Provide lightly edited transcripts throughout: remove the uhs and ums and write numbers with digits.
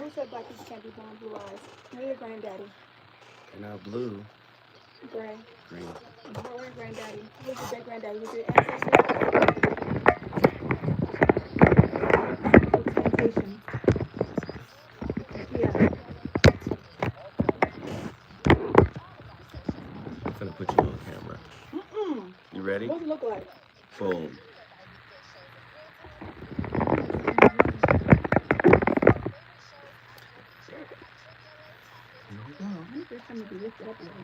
Who said black people can't be born blue eyes? Where's your granddaddy? They're not blue. Gray. Green. Where's granddaddy? Who's your great granddaddy? Was your ancestors? Plantation. Yeah. I'm gonna put you on camera. You ready? What does it look like? Boom. Here we go. I'm just trying to be lifted up a little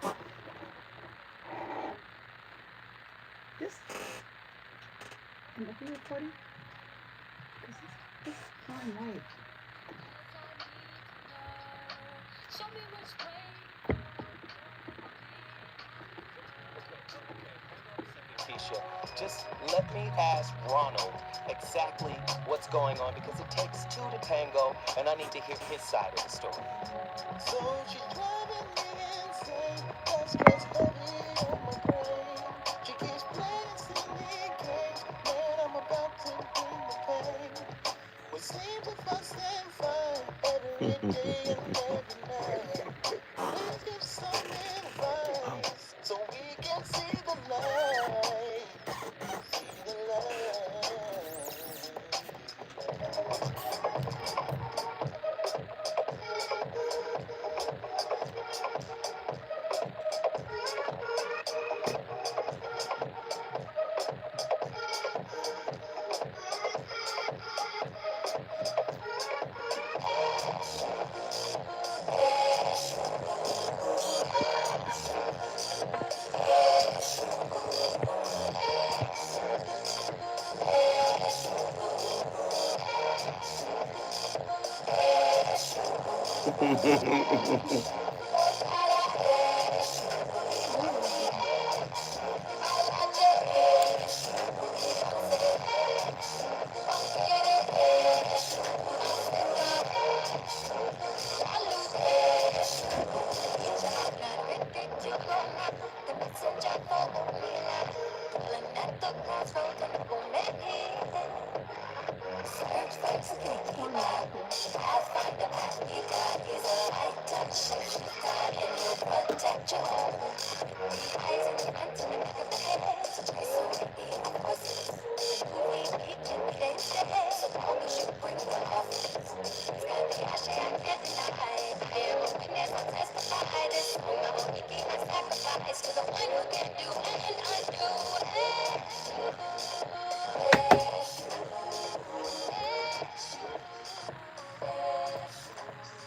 more. This. Am I being recording? Because this is fine light. Just let me ask Ronald exactly what's going on, because it takes two to tango, and I need to hear his side of the story. So she's driving me insane, that's what's heavy on my brain. She keeps playing silly games, man, I'm about to bring the pain. We seem to fuss and fight every day and every night. Please give some advice so we can see the light. See the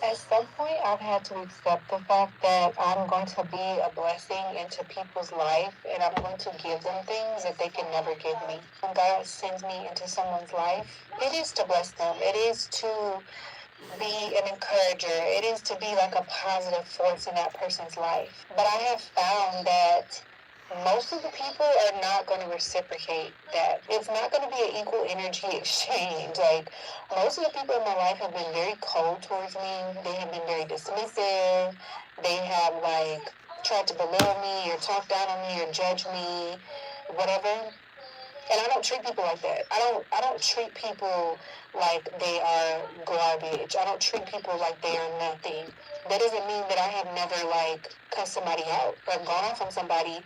At some point, I've had to accept the fact that I'm going to be a blessing into people's life, and I'm going to give them things that they can never give me. When God sends me into someone's life, it is to bless them. It is to be an encourager. It is to be like a positive force in that person's life. But I have found that most of the people are not going to reciprocate that. It's not going to be an equal energy exchange. Like, most of the people in my life have been very cold towards me. They have been very dismissive. They have, like, tried to belittle me or talk down on me or judge me, whatever. And I don't treat people like that. I don't treat people like they are garbage. I don't treat people like they are nothing. That doesn't mean that I have never, like, cussed somebody out or gone off on somebody,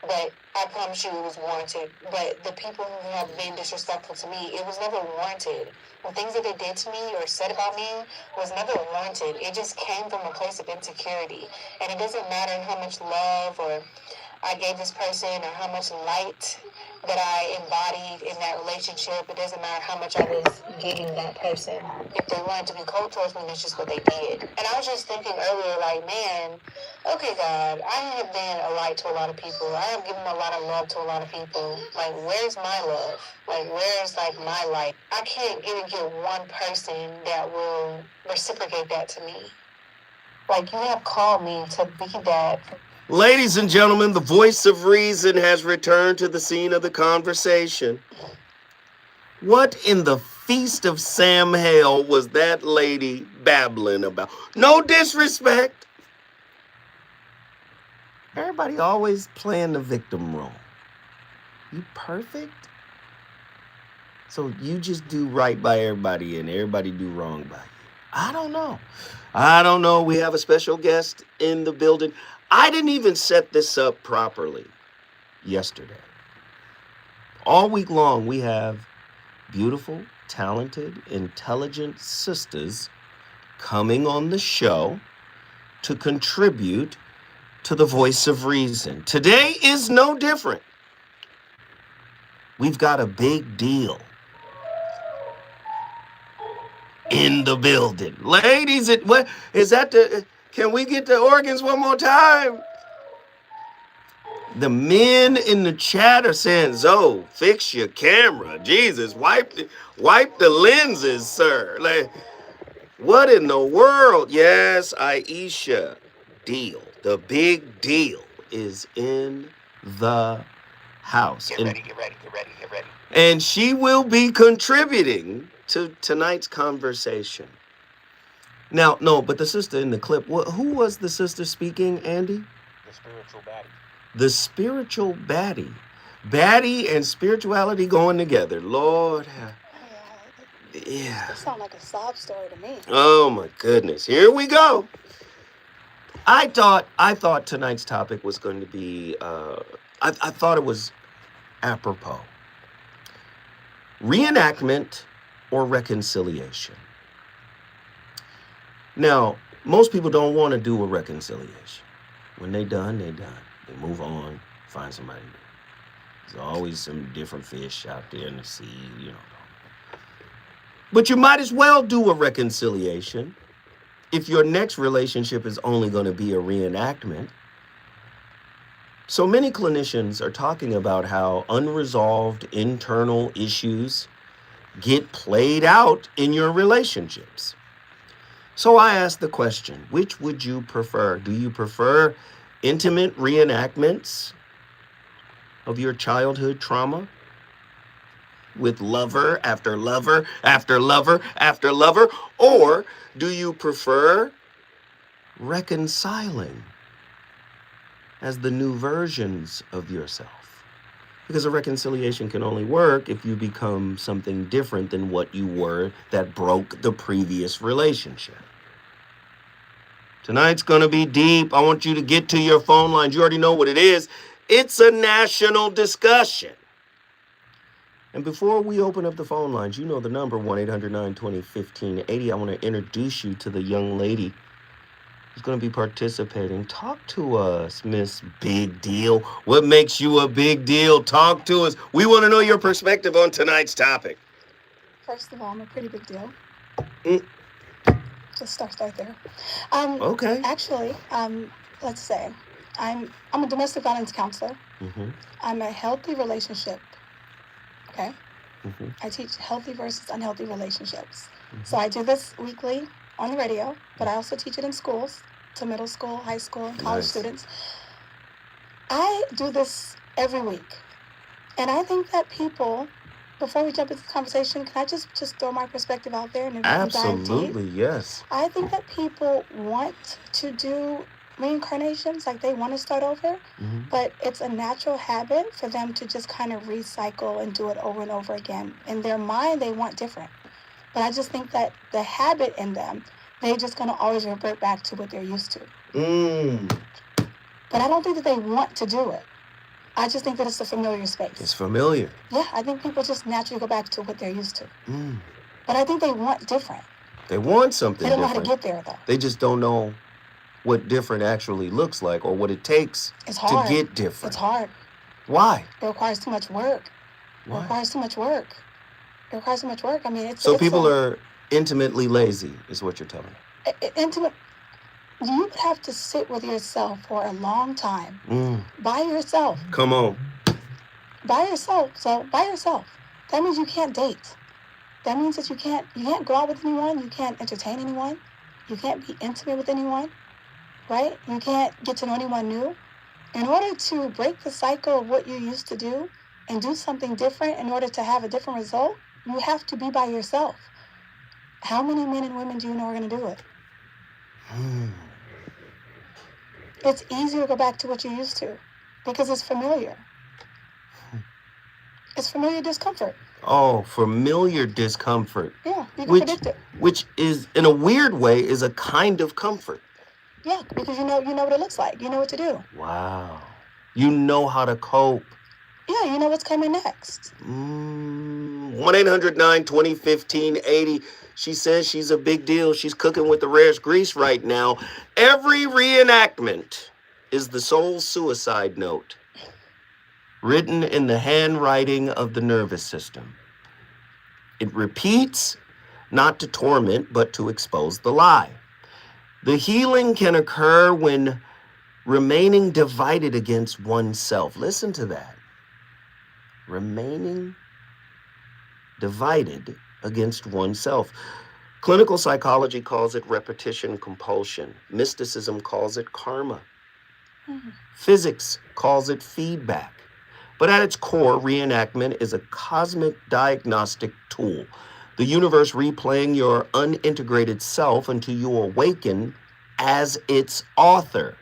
but I promise you it was warranted. But the people who have been disrespectful to me, it was never warranted. The things that they did to me or said about me was never warranted. It just came from a place of insecurity. And it doesn't matter how much love or I gave this person or how much light that I embodied in that relationship. It doesn't matter how much I was giving that person. If they wanted to be cold towards me, that's just what they did. And I was just thinking earlier, like, man, okay, God, I have been a light to a lot of people. I have given a lot of love to a lot of people. Like, where's my love? Like, where's, like, my light? I can't even get one person that will reciprocate that to me. Like, you have called me to be that. Ladies and gentlemen, the voice of reason has returned to the scene of the conversation. What in the feast of Sam Hale was that lady babbling about? No disrespect. Everybody always playing the victim role. You perfect? So you just do right by everybody and everybody do wrong by you. I don't know. I don't know. We have a special guest in the building. I didn't even set this up properly yesterday. All week long, we have beautiful, talented, intelligent sisters coming on the show to contribute to the voice of reason. Today is no different. We've got a big deal in the building. Ladies, what is that? Can we get the organs one more time? The men in the chat are saying, Zoe, fix your camera. Jesus, wipe the lenses, sir. Like, what in the world? Yes, Aisha. Deal. The big deal is in the house. Get ready. And she will be contributing to tonight's conversation. Now, no, but the sister in the clip, who was the sister speaking, Andy? The spiritual baddie. The spiritual baddie. Baddie and spirituality going together. Lord. Yeah. It sounds like a sob story to me. Oh my goodness. Here we go. I thought tonight's topic was going to be I thought it was apropos. Reenactment or reconciliation. Now, most people don't want to do a reconciliation. When they done, they done. They move on, find somebody new. There's always some different fish out there in the sea, you know. But you might as well do a reconciliation if your next relationship is only going to be a reenactment. So many clinicians are talking about how unresolved internal issues get played out in your relationships. So I asked the question, which would you prefer? Do you prefer intimate reenactments of your childhood trauma with lover after lover after lover after lover? Or do you prefer reconciling as the new versions of yourself? Because a reconciliation can only work if you become something different than what you were that broke the previous relationship. Tonight's going to be deep. I want you to get to your phone lines. You already know what it is. It's a national discussion. And before we open up the phone lines, you know the number, 1-800-920-1580. I want to introduce you to the young lady who's going to be participating. Talk to us, Miss Big Deal. What makes you a big deal? Talk to us. We want to know your perspective on tonight's topic. First of all, I'm a pretty big deal. Just start right there. Okay. Actually, let's say I'm a domestic violence counselor. Mm-hmm. I'm a healthy relationship. Okay. Mm-hmm. I teach healthy versus unhealthy relationships. Mm-hmm. So I do this weekly on the radio, but I also teach it in schools to middle school, high school, and college students. I do this every week. And I think that people, before we jump into the conversation, can I just throw my perspective out there and absolutely, dive deep? Yes. I think that people want to do reincarnations, like they want to start over, but it's a natural habit for them to just kind of recycle and do it over and over again. In their mind, they want different. But I just think that the habit in them, they're just going to always revert back to what they're used to. But I don't think that they want to do it. I just think that it's a familiar space. It's familiar. Yeah, I think people just naturally go back to what they're used to. But I think they want different. They want something different. They don't know how to get there, though. They just don't know what different actually looks like or what it takes to get different. It's hard. Why? It requires too much work. Why? It requires too much work. I mean, it's... So people are intimately lazy, is what you're telling me. Intimate... You would have to sit with yourself for a long time. By yourself. Come on. By yourself. So, by yourself. That means you can't date. That means that you can't go out with anyone. You can't entertain anyone. You can't be intimate with anyone. Right? You can't get to know anyone new. In order to break the cycle of what you used to do and do something different in order to have a different result, you have to be by yourself. How many men and women do you know are going to do it? It's easier to go back to what you used to because it's familiar. It's familiar discomfort. Oh, familiar discomfort. Yeah, you can which predict it. which is, in a weird way, is a kind of comfort. Yeah, because you know what it looks like. You know what to do. Wow. You know how to cope. Yeah, you know what's coming next. 1-800-920-1580. She says she's a big deal. She's cooking with the rarest grease right now. Every reenactment is the soul suicide note, written in the handwriting of the nervous system. It repeats, not to torment, but to expose the lie. The healing can occur when remaining divided against oneself. Listen to that. Remaining divided against oneself. Clinical psychology calls it repetition compulsion. Mysticism calls it karma. Physics calls it feedback. But at its core, reenactment is a cosmic diagnostic tool. The universe replaying your unintegrated self until you awaken as its author.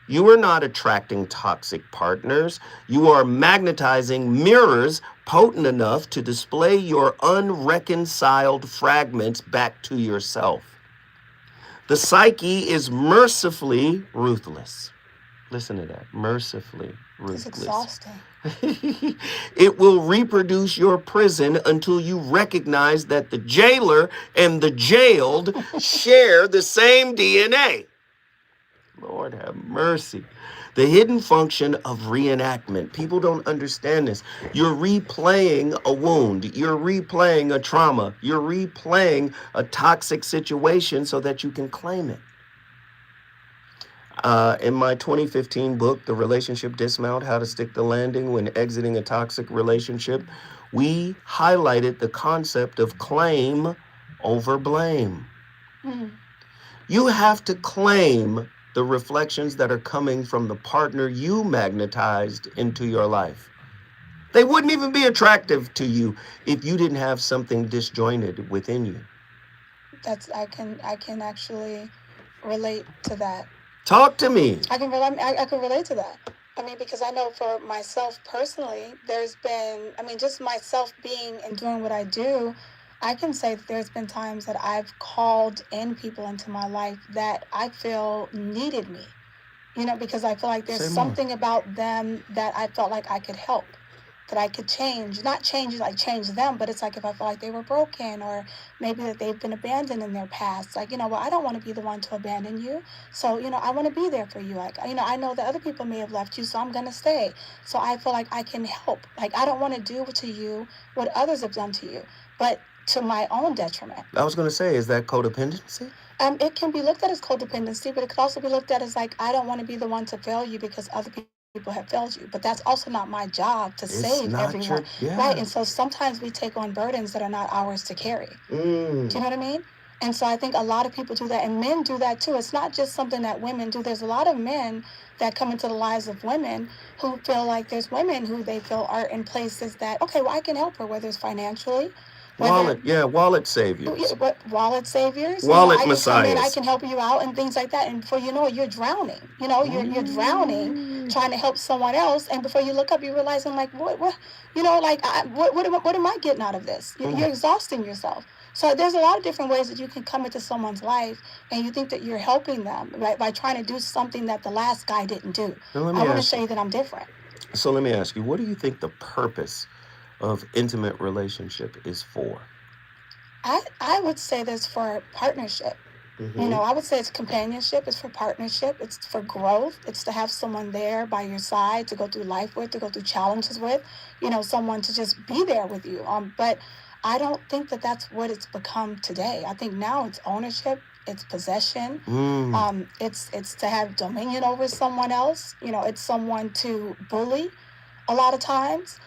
You are not attracting toxic partners. You are magnetizing mirrors potent enough to display your unreconciled fragments back to yourself. The psyche is mercifully ruthless. Listen to that. Mercifully ruthless. It's exhausting. It will reproduce your prison until you recognize that the jailer and the jailed share the same DNA. Lord have mercy. The hidden function of reenactment. People don't understand this. You're replaying a wound. You're replaying a trauma. You're replaying a toxic situation so that you can claim it. In my 2015 book, The Relationship Dismount, How to Stick the Landing When Exiting a Toxic Relationship, we highlighted the concept of claim over blame. You have to claim the reflections that are coming from the partner you magnetized into your life. They wouldn't even be attractive to you if you didn't have something disjointed within you. I can actually relate to that. Talk to me. I can relate to that. I mean, because I know for myself personally, there's been, just myself being and doing what I do, I can say that there's been times that I've called in people into my life that I feel needed me, because I feel like there's something about them that I felt like I could help, that I could change. Not change them, but it's like if I feel like they were broken, or maybe that they've been abandoned in their past. Like, I don't want to be the one to abandon you. So, I want to be there for you. Like, I know that other people may have left you, so I'm going to stay. So I feel like I can help. Like, I don't want to do to you what others have done to you, but to my own detriment. I was going to say, is that codependency? It can be looked at as codependency, but it could also be looked at as like, I don't want to be the one to fail you because other people have failed you. But that's also not my job to save everyone. Right. And so sometimes we take on burdens that are not ours to carry. Do you know what I mean? And so I think a lot of people do that, and men do that too. It's not just something that women do. There's a lot of men that come into the lives of women who feel like there's women who they feel are in places that, okay, well, I can help her, whether it's financially. Wallet saviors. Wallet saviors. Wallet messiahs. I can help you out and things like that. And before you know it, you're drowning. You're drowning trying to help someone else. And before you look up, you're realizing like, what am I getting out of this? You're exhausting yourself. So there's a lot of different ways that you can come into someone's life and you think that you're helping them, right, by trying to do something that the last guy didn't do. I want to show you that I'm different. So let me ask you, what do you think the purpose of intimate relationship is for? I would say that's for partnership. I would say it's companionship, it's for partnership, it's for growth, it's to have someone there by your side to go through life with, to go through challenges with, someone to just be there with you. But I don't think that that's what it's become today. I think now it's ownership, it's possession, it's to have dominion over someone else. It's someone to bully a lot of times.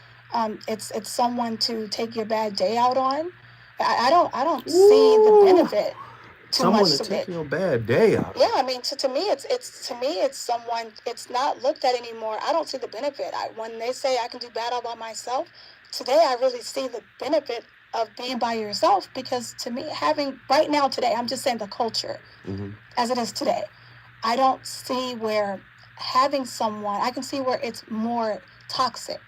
It's someone to take your bad day out on. I don't see the benefit too much to it. Someone to take your bad day out. Yeah, to me it's someone. It's not looked at anymore. I don't see the benefit. When they say I can do bad all by myself, today I really see the benefit of being by yourself, because to me, right now today, I'm just saying the culture as it is today. I don't see where having someone. I can see where it's more toxic.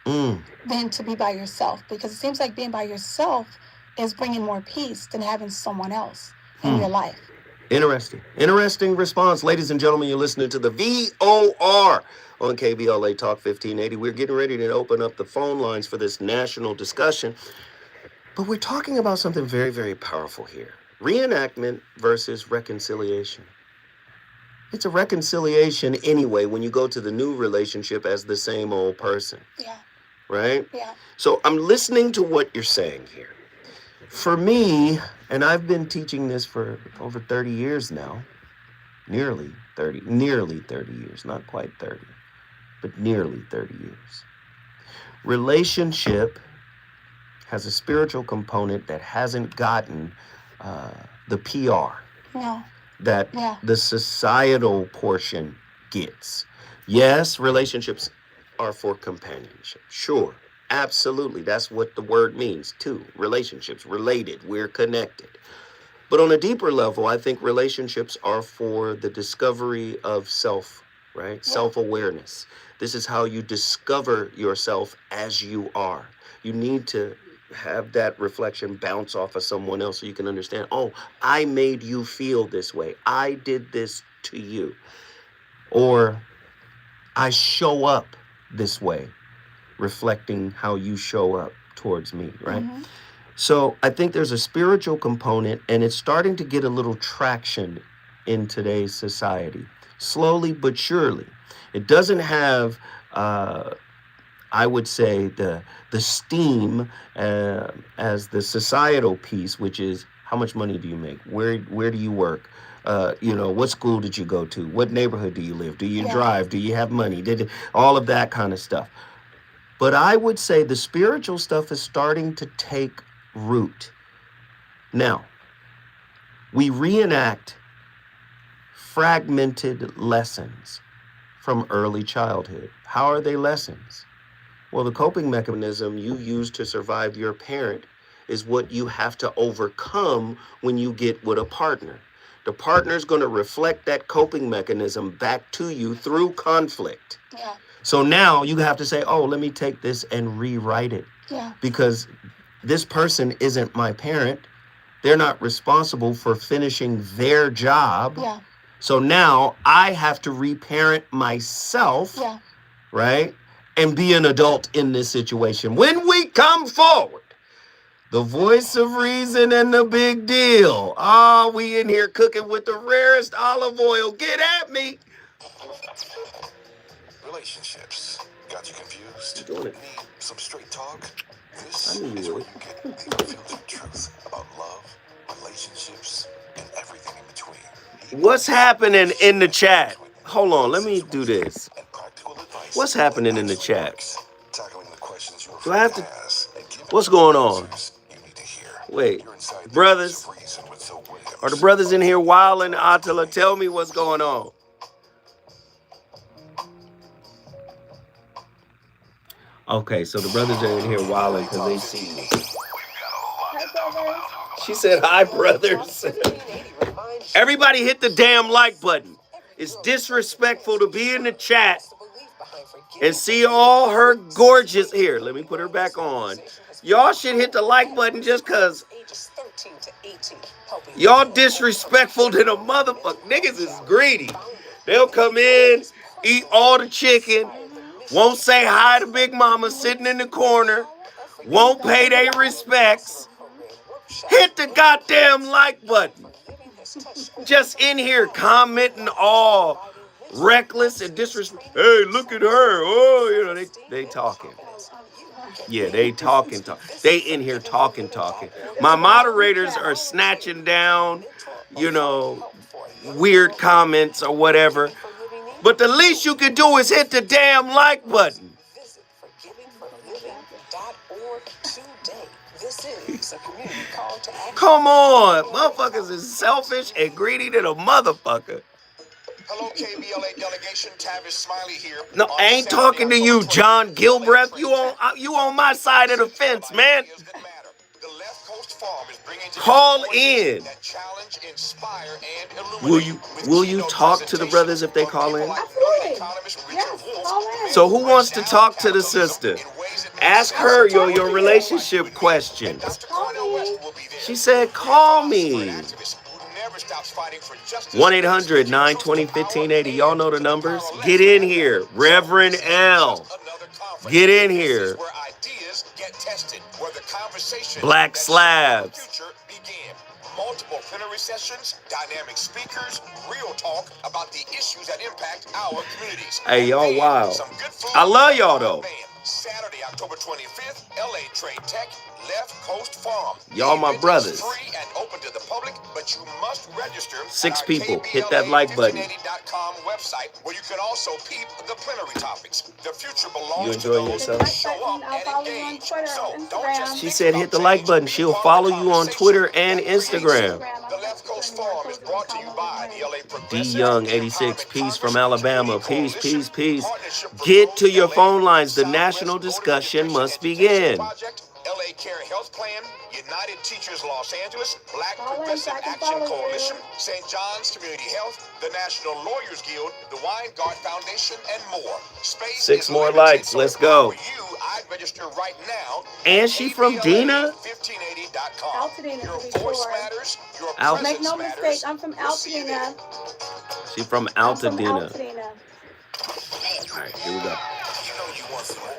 than to be by yourself, because it seems like being by yourself is bringing more peace than having someone else in your life. Interesting response. Ladies and gentlemen, you're listening to the VOR on KBLA Talk 1580. We're getting ready to open up the phone lines for this national discussion. But we're talking about something very, very powerful here. Reenactment versus reconciliation. It's a reconciliation anyway when you go to the new relationship as the same old person. Yeah. Right? Yeah. So I'm listening to what you're saying here. For me, and I've been teaching this for over 30 years now, nearly 30 years, not quite 30, but nearly 30 years. Relationship has a spiritual component that hasn't gotten the PR that the societal portion gets. Yes, relationships are for companionship. Sure, absolutely. That's what the word means too. Relationships, related, we're connected. But on a deeper level, I think relationships are for the discovery of self, right? Yeah. Self-awareness. This is how you discover yourself as you are. You need to have that reflection bounce off of someone else so you can understand, oh, I made you feel this way. I did this to you. Or I show up this way, reflecting how you show up towards me, right? Mm-hmm. So I think there's a spiritual component, and it's starting to get a little traction in today's society, slowly but surely. It doesn't have, I would say, the steam as the societal piece, which is how much money do you make? Where do you work? What school did you go to? What neighborhood do you live? Do you drive? Do you have money? All of that kind of stuff. But I would say the spiritual stuff is starting to take root. Now, we reenact fragmented lessons from early childhood. How are they lessons? Well, the coping mechanism you use to survive your parent is what you have to overcome when you get with a partner. The partner's going to reflect that coping mechanism back to you through conflict. Yeah. So now you have to say, oh, let me take this and rewrite it. Yeah. Because this person isn't my parent. They're not responsible for finishing their job. Yeah. So now I have to reparent myself, right? And be an adult in this situation. When we come forward, the voice of reason and the big deal. We in here cooking with the rarest olive oil. Get at me. Relationships. Got you confused? Need some straight talk? This is where you get the unfiltered truth about love, relationships, and everything in between. What's happening in the chat? Hold on, let me do this. What's happening in the chat? Do I have to? What's going on? Wait, brothers? Are the brothers in here wilding? Attila, tell me what's going on. Okay, so the brothers are in here wilding because they see me. She said, hi, brothers. Everybody hit the damn like button. It's disrespectful to be in the chat and see all her gorgeous... Here, let me put her back on. Y'all should hit the like button just because y'all disrespectful to the motherfucker. Niggas is greedy. They'll come in, eat all the chicken, won't say hi to Big Mama sitting in the corner, won't pay their respects. Hit the goddamn like button. Just in here commenting all reckless and disrespectful. Hey, look at her. Oh, they talking. Yeah, they talking. They in here talking. My moderators are snatching down, weird comments or whatever. But the least you can do is hit the damn like button. Come on, motherfuckers is selfish and greedy to the motherfucker. Hello, KBLA delegation. Tavish Smiley here. No, I ain't talking to you, John Gilbreth. You on my side of the fence, man. The left coast Farm is bringing Call together in. that challenge, inspire, and Will illuminate you talk to the brothers if they call in? Absolutely. Yes, call in. So who wants to talk to the sister? Ask her your relationship questions. Call me. She said, call me. 1-800-920-1580. Y'all know the numbers. Get in here. Reverend L. Get in here. Black Slabs. Multiple plenary sessions, dynamic speakers, real talk about the issues that impact our communities. Hey, y'all, wow. Some good food. I love y'all, though. Saturday, October 25th, LA Trade Tech, Left Coast Farm. Y'all my brothers. Free and open to the public, but you must register. 6 people. Hit that like button. KBLA1580.com website, where you can also peep the plenary topics. The future belongs You to enjoying those yourself? who show up I'll follow you on engage. Twitter, Instagram. She said hit the like button. She'll follow you on Twitter and Instagram. The Left Coast Farm is brought to you by the LA D Young 86, peace from Alabama. Peace, peace, peace. Get to your phone lines. The national discussion must begin. LA Care Health Plan, United Teachers Los Angeles, Black Progressive Action Coalition, St. John's Community Health, the National Lawyers Guild, the Weingart Foundation, and more. Space 6 more likes. Let's go. I'd register right now. And she from Dina? KBLA1580.com. Altadena, Your to be voice sure. matters. Your presence Make no matters. mistake, I'm from Altadena. She from Altadena. All right, here we go. You know you want some more.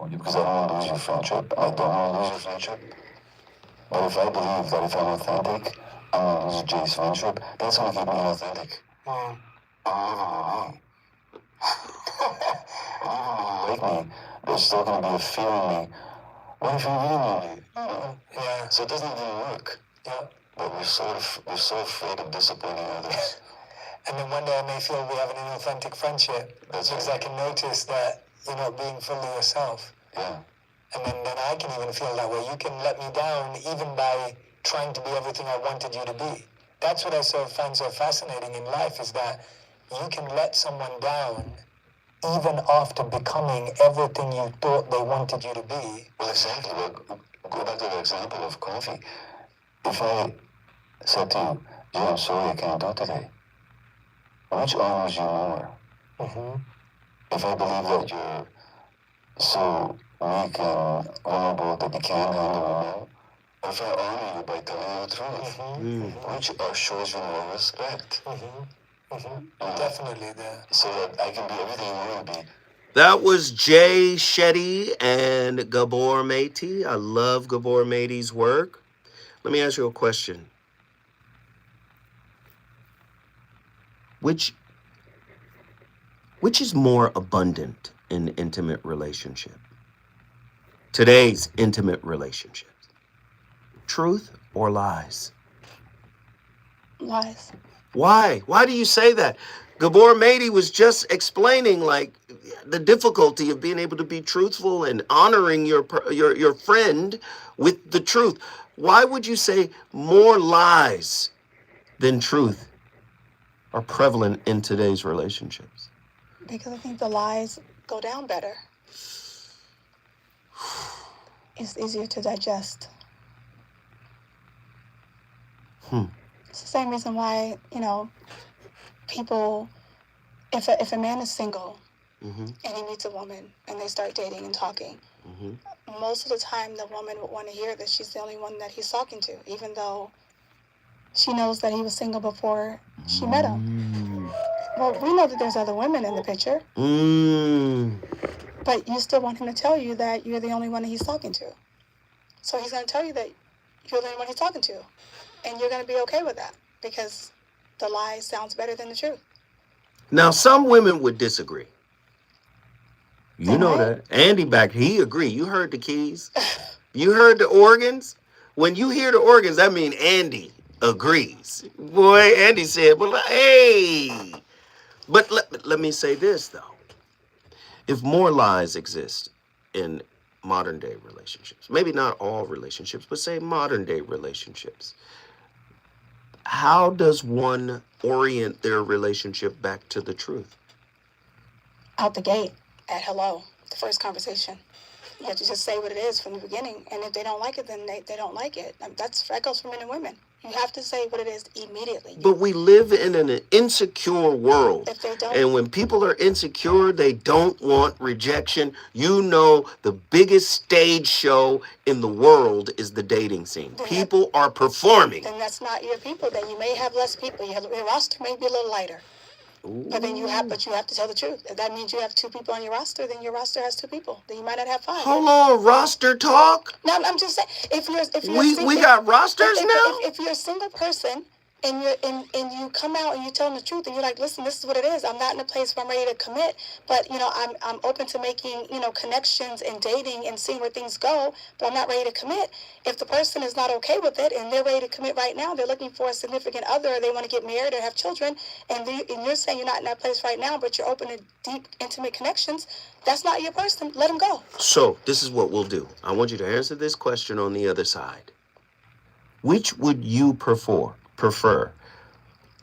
Because I don't want to lose your friendship. I don't want to lose your friendship. But if I believe that if I'm authentic, I'm going to lose Jay's friendship, that's going to keep me authentic. I'm living with me. And even when you like me, there's still going to be a fear in me. What if you really want me? Yeah. So it doesn't even work. Yeah. But we're so afraid of disappointing others. And then one day I may feel we have an inauthentic friendship. That's because I can notice that you're not being fully yourself. Yeah. And then I can even feel that way. You can let me down even by trying to be everything I wanted you to be. That's what I find so fascinating in life, is that you can let someone down even after becoming everything you thought they wanted you to be. Well, exactly. Go back to the example of coffee. If I said to you, "Yeah, I'm sorry, I can't do it today," which honors you more? Mm-hmm. If I believe that you're so weak and vulnerable that you can't handle it now, if I honor you by telling you the truth, which shows you more respect. Definitely there. So that I can be everything you want to be. That was Jay Shetty and Gabor Maté. I love Gabor Maté's work. Let me ask you a question. Which is more abundant in intimate relationship? Today's intimate relationships. Truth or lies? Lies. Why? Why do you say that? Gabor Mady was just explaining like the difficulty of being able to be truthful and honoring your friend with the truth. Why would you say more lies than truth are prevalent in today's relationships? Because I think the lies go down better. It's easier to digest. It's the same reason why, people, if a man is single and he meets a woman and they start dating and talking, most of the time the woman would want to hear that she's the only one that he's talking to, even though she knows that he was single before she met him. Well, we know that there's other women in the picture. But you still want him to tell you that you're the only one that he's talking to. So he's going to tell you that you're the only one he's talking to. And you're going to be okay with that because the lie sounds better than the truth. Now, some women would disagree. You know that. Andy back, he agreed. You heard the keys. You heard the organs. When you hear the organs, that means Andy agrees. Boy, Andy said, well, hey. But let me say this, though. If more lies exist in modern day relationships, maybe not all relationships, but say modern day relationships, how does one orient their relationship back to the truth? Out the gate, at hello, the first conversation. You have to just say what it is from the beginning. And if they don't like it, then they don't like it. That goes for men and women. You have to say what it is immediately. But we live in an insecure world. If they don't, and when people are insecure, they don't want rejection. You know, the biggest stage show in the world is the dating scene. People are performing. Then that's not your people. Then you may have less people. Your roster may be a little lighter. Ooh. But you have to tell the truth. If that means you have 2 people on your roster, then your roster has 2 people. Then you might not have 5. Hold on, roster talk? No, I'm just saying, if you're we got rosters now? If you're a single person and you come out and you tell them the truth and you're like, listen, this is what it is. I'm not in a place where I'm ready to commit, but I'm open to making connections and dating and seeing where things go, but I'm not ready to commit. If the person is not okay with it and they're ready to commit right now, they're looking for a significant other, or they want to get married or have children, and you're saying you're not in that place right now, but you're open to deep, intimate connections, that's not your person. Let them go. So this is what we'll do. I want you to answer this question on the other side. Which would you prefer?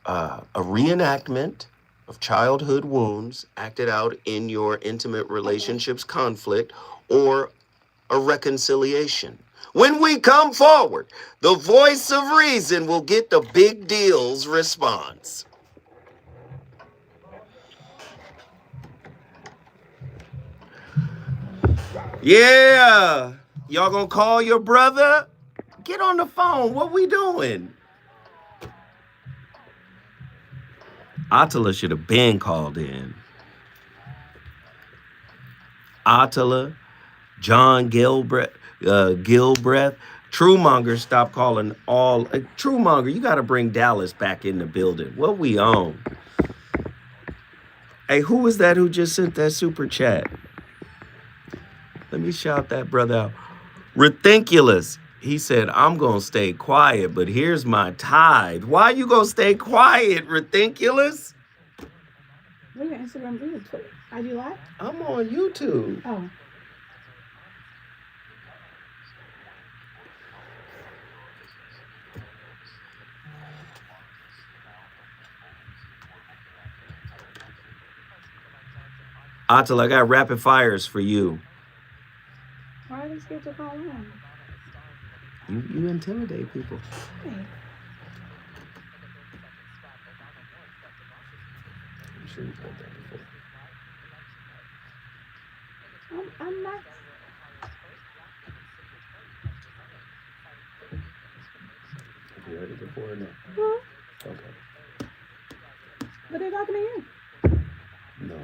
A reenactment of childhood wounds acted out in your intimate relationships conflict, or a reconciliation? When we come forward, the voice of reason will get the big deals response. Yeah, y'all gonna call your brother? Get on the phone. What we doing? Attila should have been called in. Attila, John Gilbreth, Truemonger, stop calling all. Truemonger, you got to bring Dallas back in the building. What we on? Hey, who was that who just sent that super chat? Let me shout that brother out. Rethinkulous. He said, I'm going to stay quiet, but here's my tithe. Why you going to stay quiet, Rethinkulous? What are your Instagram videos? Twitter? IG Live? I'm on YouTube. Oh. Attila, I got rapid fires for you. Why are they scared to call in? You intimidate people. Hey. I'm sure you've heard that before. I'm not. Have you heard it before or no? No. Okay. But they're talking to you. No.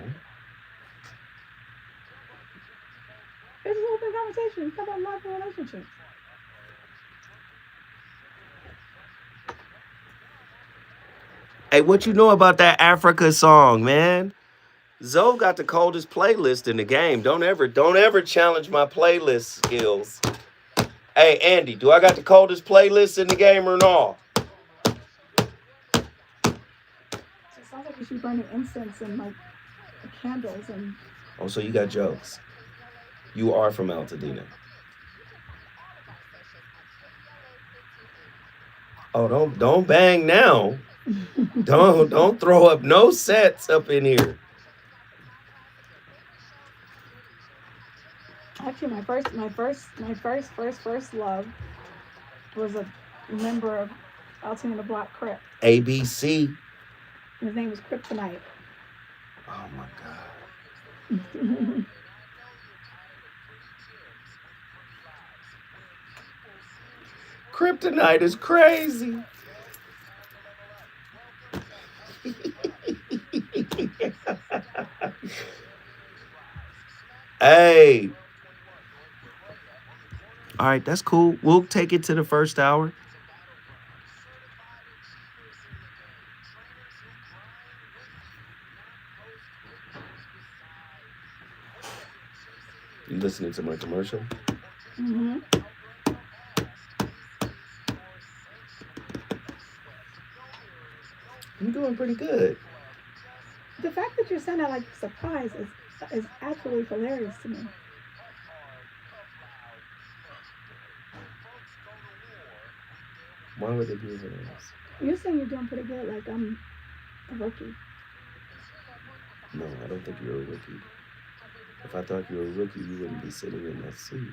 It's an open conversation. It's about love and relationships. Hey, Hey, what you know about that Africa song, man? Zoe got the coldest playlist in the game. Don't ever challenge my playlist skills. Hey, Andy, do I got the coldest playlist in the game or not? So it sounds like you should be burning incense and like candles and. Oh, so you got jokes. You are from Altadena. Oh, don't bang now. don't throw up no sets up in here. Actually, my first love was a member of Altadena Black Crip. ABC. His name was Kryptonite. Oh my God. Kryptonite is crazy. Hey. All right, that's cool. We'll take it to the first hour. You listening to my commercial? Mm-hmm. I'm doing pretty good. The fact that you're saying that like surprise is absolutely hilarious to me. Why would they be hilarious? You're saying you're doing pretty good, like I'm a rookie. No, I don't think you're a rookie. If I thought you were a rookie, you wouldn't be sitting in that seat.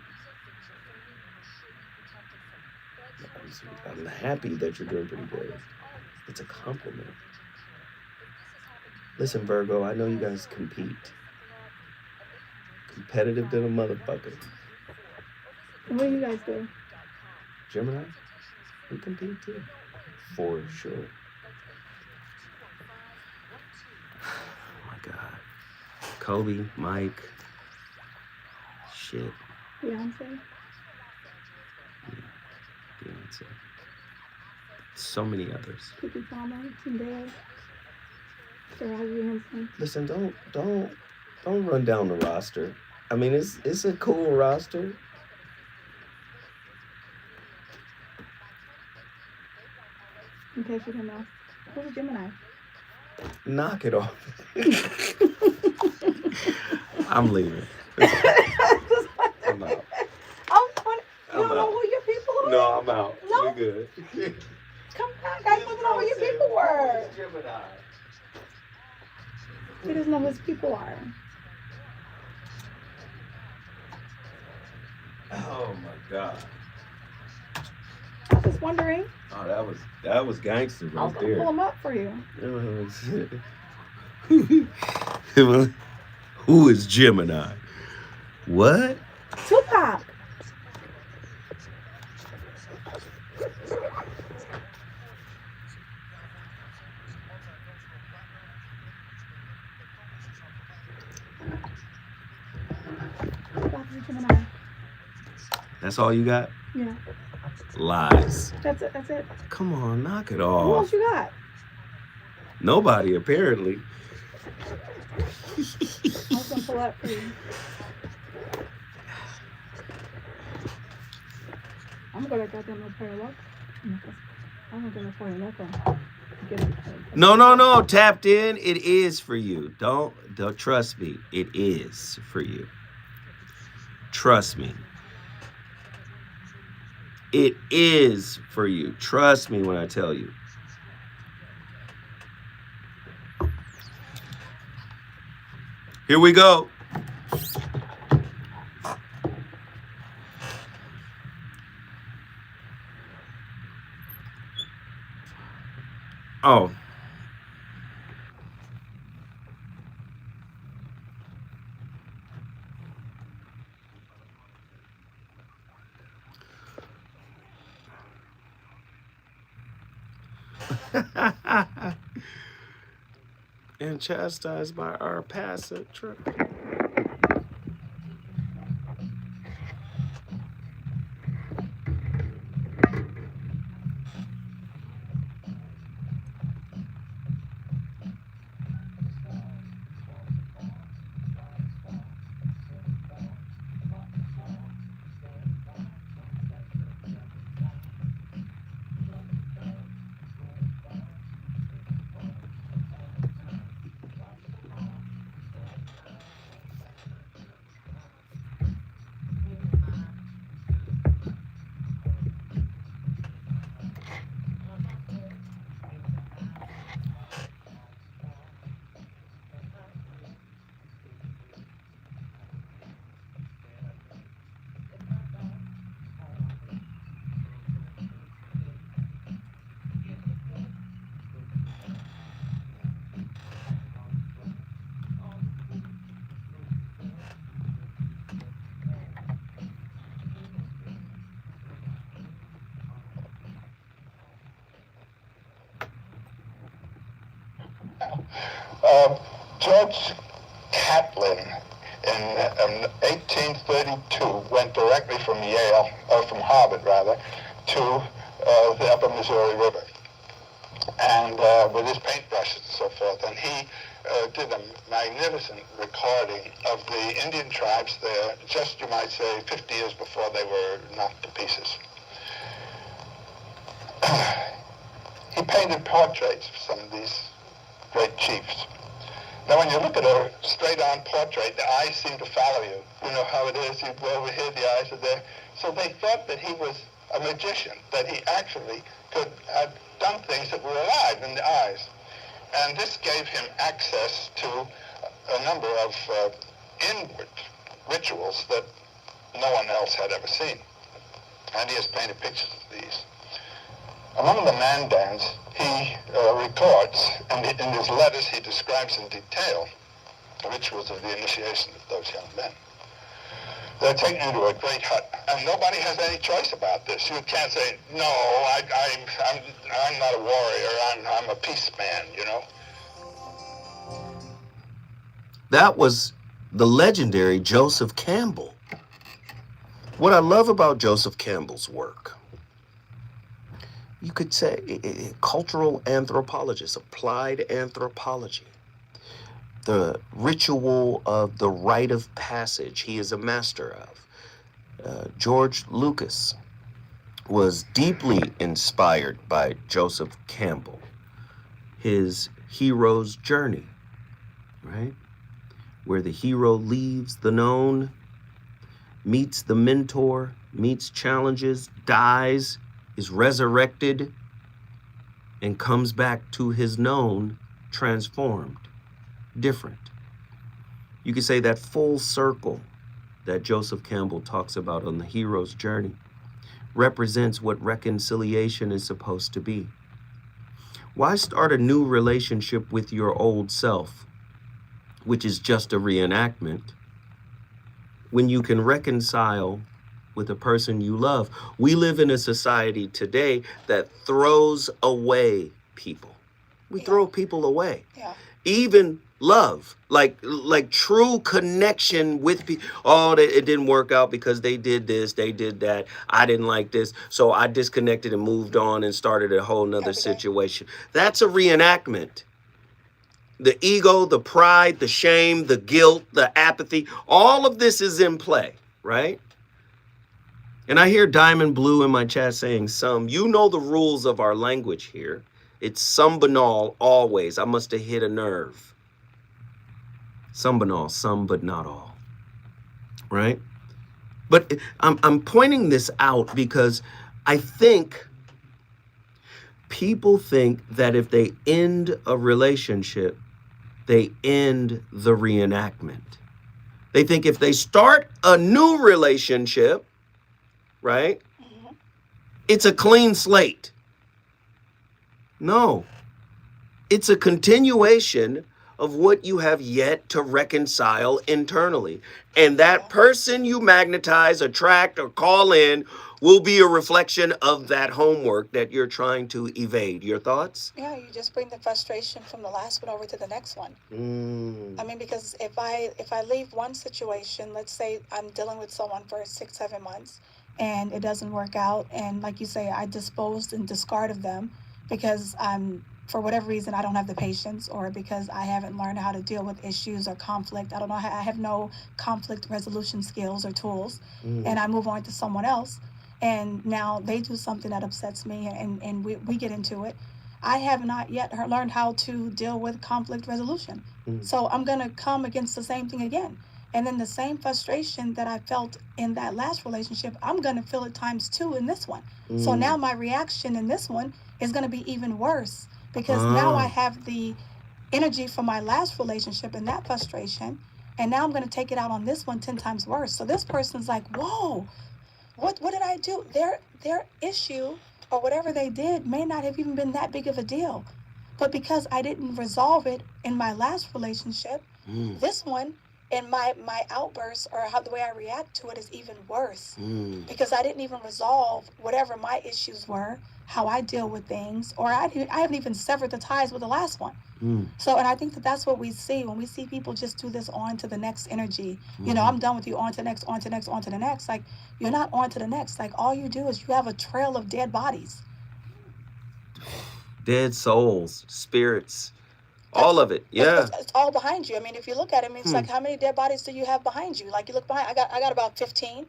I'm happy that you're doing pretty good. It's a compliment. Listen, Virgo, I know you guys compete. Competitive than a motherfucker. And what do you guys do? Gemini, we compete too. For sure. Oh my God. Kobe, Mike. Shit. Beyonce. Beyonce. So many others. Kiki Palmer, Zendaya, Taraji Henson. Listen, don't run down the roster. I mean, it's a cool roster. In case you don't know, who's a Gemini? Knock it off. I'm leaving. I'm out. Oh, funny. You I'm don't know out. who your people are? No, I'm out. No? We good. Come on, guys, want to know who your people were. Gemini. He doesn't know who his people are. Oh my God. I was just wondering. Oh, that was gangster I was right going to there. pull him up for you. Who is Gemini? What? Tupac. Tupac's a Gemini. That's all you got? Yeah. Lies. That's it. That's it. Come on, knock it Who off. else you got? Nobody, apparently. I was going to pull up for you. I'm going to goddamn no prayer look. I'm going to go to prayer look. No. Tapped in. It is for you. Don't trust me. It is for you. Trust me. It is for you. Trust me when I tell you. Here we go. Oh. And chastised by our passive trip. George Catlin in 1832 went directly from Yale, or from Harvard rather, to the upper Missouri River, and with his paintbrushes and so forth, and he did a magnificent recording of the Indian tribes there, just, you might say, 50 years before they were knocked to pieces. He painted portraits of some of these great chiefs. Now, when you look at a straight-on portrait, the eyes seem to follow you. You know how it is. You go over here, the eyes are there. So they thought that he was a magician, that he actually could have done things that were alive in the eyes. And this gave him access to a number of inward rituals that no one else had ever seen. And he has painted pictures of these. Among the Mandans, he records, and in his letters he describes in detail the rituals of the initiation of those young men. They're taken into a great hut, and nobody has any choice about this. You can't say, no, I'm not a warrior, I'm a peace man, you know. That was the legendary Joseph Campbell. What I love about Joseph Campbell's work, you could say cultural anthropologist, applied anthropology. The ritual of the rite of passage he is a master of. George Lucas was deeply inspired by Joseph Campbell, his hero's journey, right? Where the hero leaves the known, meets the mentor, meets challenges, dies, is resurrected, and comes back to his known transformed, different. You could say that full circle that Joseph Campbell talks about on the hero's journey represents what reconciliation is supposed to be. Why start a new relationship with your old self, which is just a reenactment, when you can reconcile with a person you love? We live in a society today that throws away people. We throw people away. Yeah. Even love, like true connection with people. Oh, it didn't work out because they did this, they did that. I didn't like this, so I disconnected and moved on and started a whole nother situation. That's a reenactment. The ego, the pride, the shame, the guilt, the apathy, all of this is in play, right? And I hear Diamond Blue in my chat saying some. You know the rules of our language here. It's some banal, always. I must have hit a nerve. Some banal, some but not all. Right? But I'm pointing this out because I think people think that if they end a relationship, they end the reenactment. They think if they start a new relationship, right, it's a clean slate. No, it's a continuation of what you have yet to reconcile internally. And that person you magnetize, attract, or call in will be a reflection of that homework that you're trying to evade. Your thoughts? Yeah, you just bring the frustration from the last one over to the next one. I mean, because if I leave one situation, let's say I'm dealing with someone for 6-7 months and it doesn't work out, and like you say, I disposed and discarded them because for whatever reason, I don't have the patience, or because I haven't learned how to deal with issues or conflict. I don't know, I have no conflict resolution skills or tools, and I move on to someone else, and now they do something that upsets me, and we get into it. I have not yet learned how to deal with conflict resolution. So I'm going to come against the same thing again. And then the same frustration that I felt in that last relationship, I'm going to feel it ×2 in this one. So now my reaction in this one is going to be even worse, because now I have the energy from my last relationship and that frustration, and now I'm going to take it out on this one 10 times worse. So this person's like, whoa, what did I do? Their issue or whatever they did may not have even been that big of a deal. But because I didn't resolve it in my last relationship, this one And my outbursts or how the way I react to it is even worse because I didn't even resolve whatever my issues were, how I deal with things, or I haven't even severed the ties with the last one. So, and I think that that's what we see when we see people just do this on to the next energy. You know, I'm done with you, on to the next, on to the next, on to the next. Like, you're not on to the next. Like, all you do is you have a trail of dead bodies. Dead souls, spirits, all of it. Yeah. It's all behind you. I mean, if you look at it, I mean, it's like, how many dead bodies do you have behind you? Like, you look behind, I got about 15.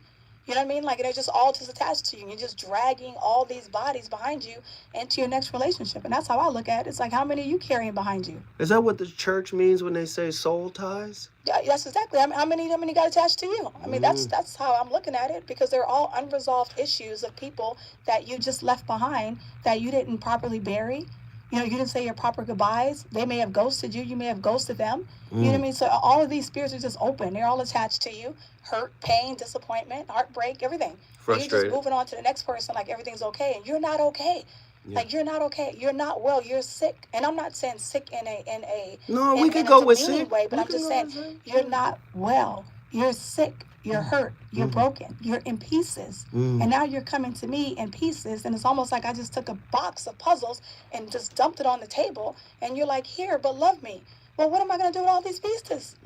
You know what I mean? Like, they're just all just attached to you. You're just dragging all these bodies behind you into your next relationship. And that's how I look at it. It's like, how many are you carrying behind you? Is that what the church means when they say soul ties? Yeah, that's exactly. I mean, how many got attached to you? I mean, that's how I'm looking at it, because they're all unresolved issues of people that you just left behind that you didn't properly bury. You know, you didn't say your proper goodbyes. They may have ghosted you. You may have ghosted them. You know what I mean? So all of these spirits are just open. They're all attached to you. Hurt, pain, disappointment, heartbreak, everything. And you're just moving on to the next person like everything's okay. And you're not okay. Yeah. Like, you're not okay. You're not well. You're sick. And I'm not saying sick in a we can go with sick way, but I'm just saying you're not well. You're sick. You're hurt. You're broken. You're in pieces. And now you're coming to me in pieces. And it's almost like I just took a box of puzzles and just dumped it on the table. And you're like, here, but love me. Well, what am I going to do with all these pieces?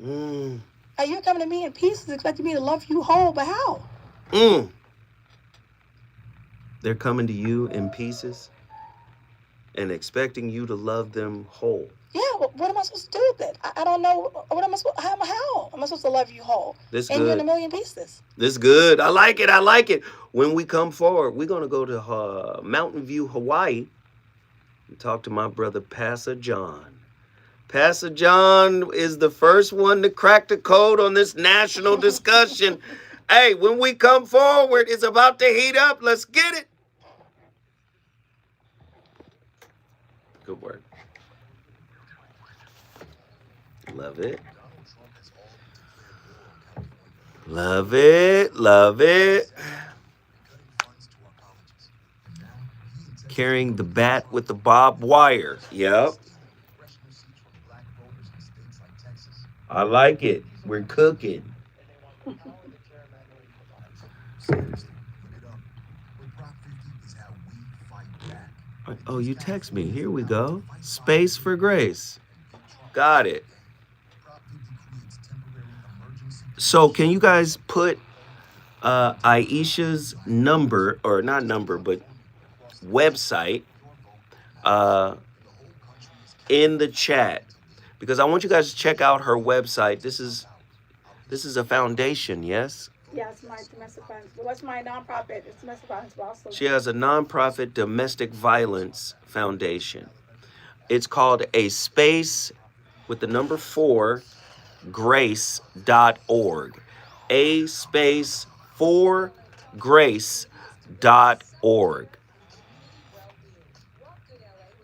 Are you coming to me in pieces, expecting me to love you whole, but how? They're coming to you in pieces and expecting you to love them whole. Yeah, well, what am I supposed to do with it? I don't know. What am I supposed? How am I supposed to love you whole? This and good. You're in a million pieces. This good. I like it. I like it. When we come forward, we're gonna go to Mountain View, Hawaii, and talk to my brother Pastor John. Pastor John is the first one to crack the code on this national discussion. Hey, when we come forward, it's about to heat up. Let's get it. Good work. Love it. Love it. Love it. Carrying the bat with the barbed wire. Yep. I like it. We're cooking. Oh, you text me. Here we go. Space for Grace. Got it. So can you guys put Aisha's number, or not number, but website in the chat? Because I want you guys to check out her website. This is a foundation, yes? Yeah, it's my domestic violence. What's my nonprofit? It's domestic violence also. She has a nonprofit domestic violence foundation. It's called A Space with the number 4 grace.org. A space 4 grace.org.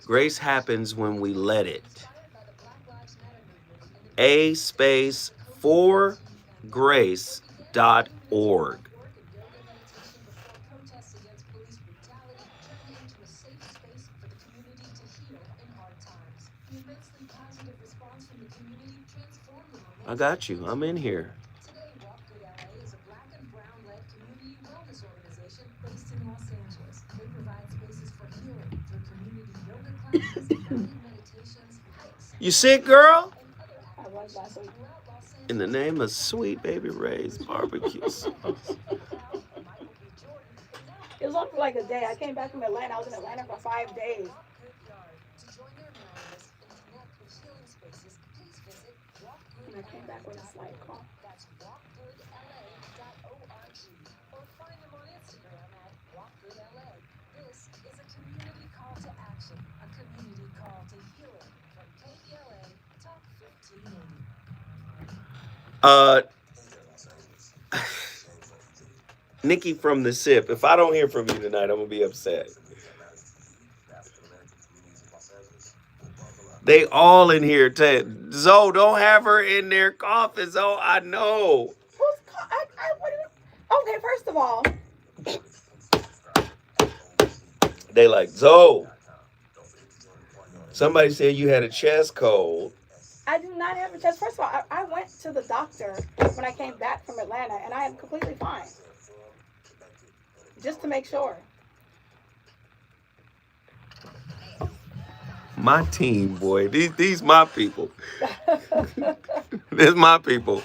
Grace happens when we let it. A space 4 grace.org. I got you. I'm in here. You sick, girl? In the name of Sweet Baby Ray's barbecue sauce. It was only for like a day. I came back from Atlanta. I was in Atlanta for 5 days. And I came back with a slight cough. That's walkgoodla.org, or find them on Instagram at walkgoodla. This is a community call to action, a community call to healing from KBLA Talk 1580. Nikki from the SIP, if I don't hear from you tonight, I'm going to be upset. They all in here. Zoe, don't have her in there coughing. Zoe, I know. Okay, first of all. They like, Zoe. Somebody said you had a chest cold. I did not have a test. First of all, I went to the doctor when I came back from Atlanta, and I am completely fine. Just to make sure. My team, boy. These my people. This my people.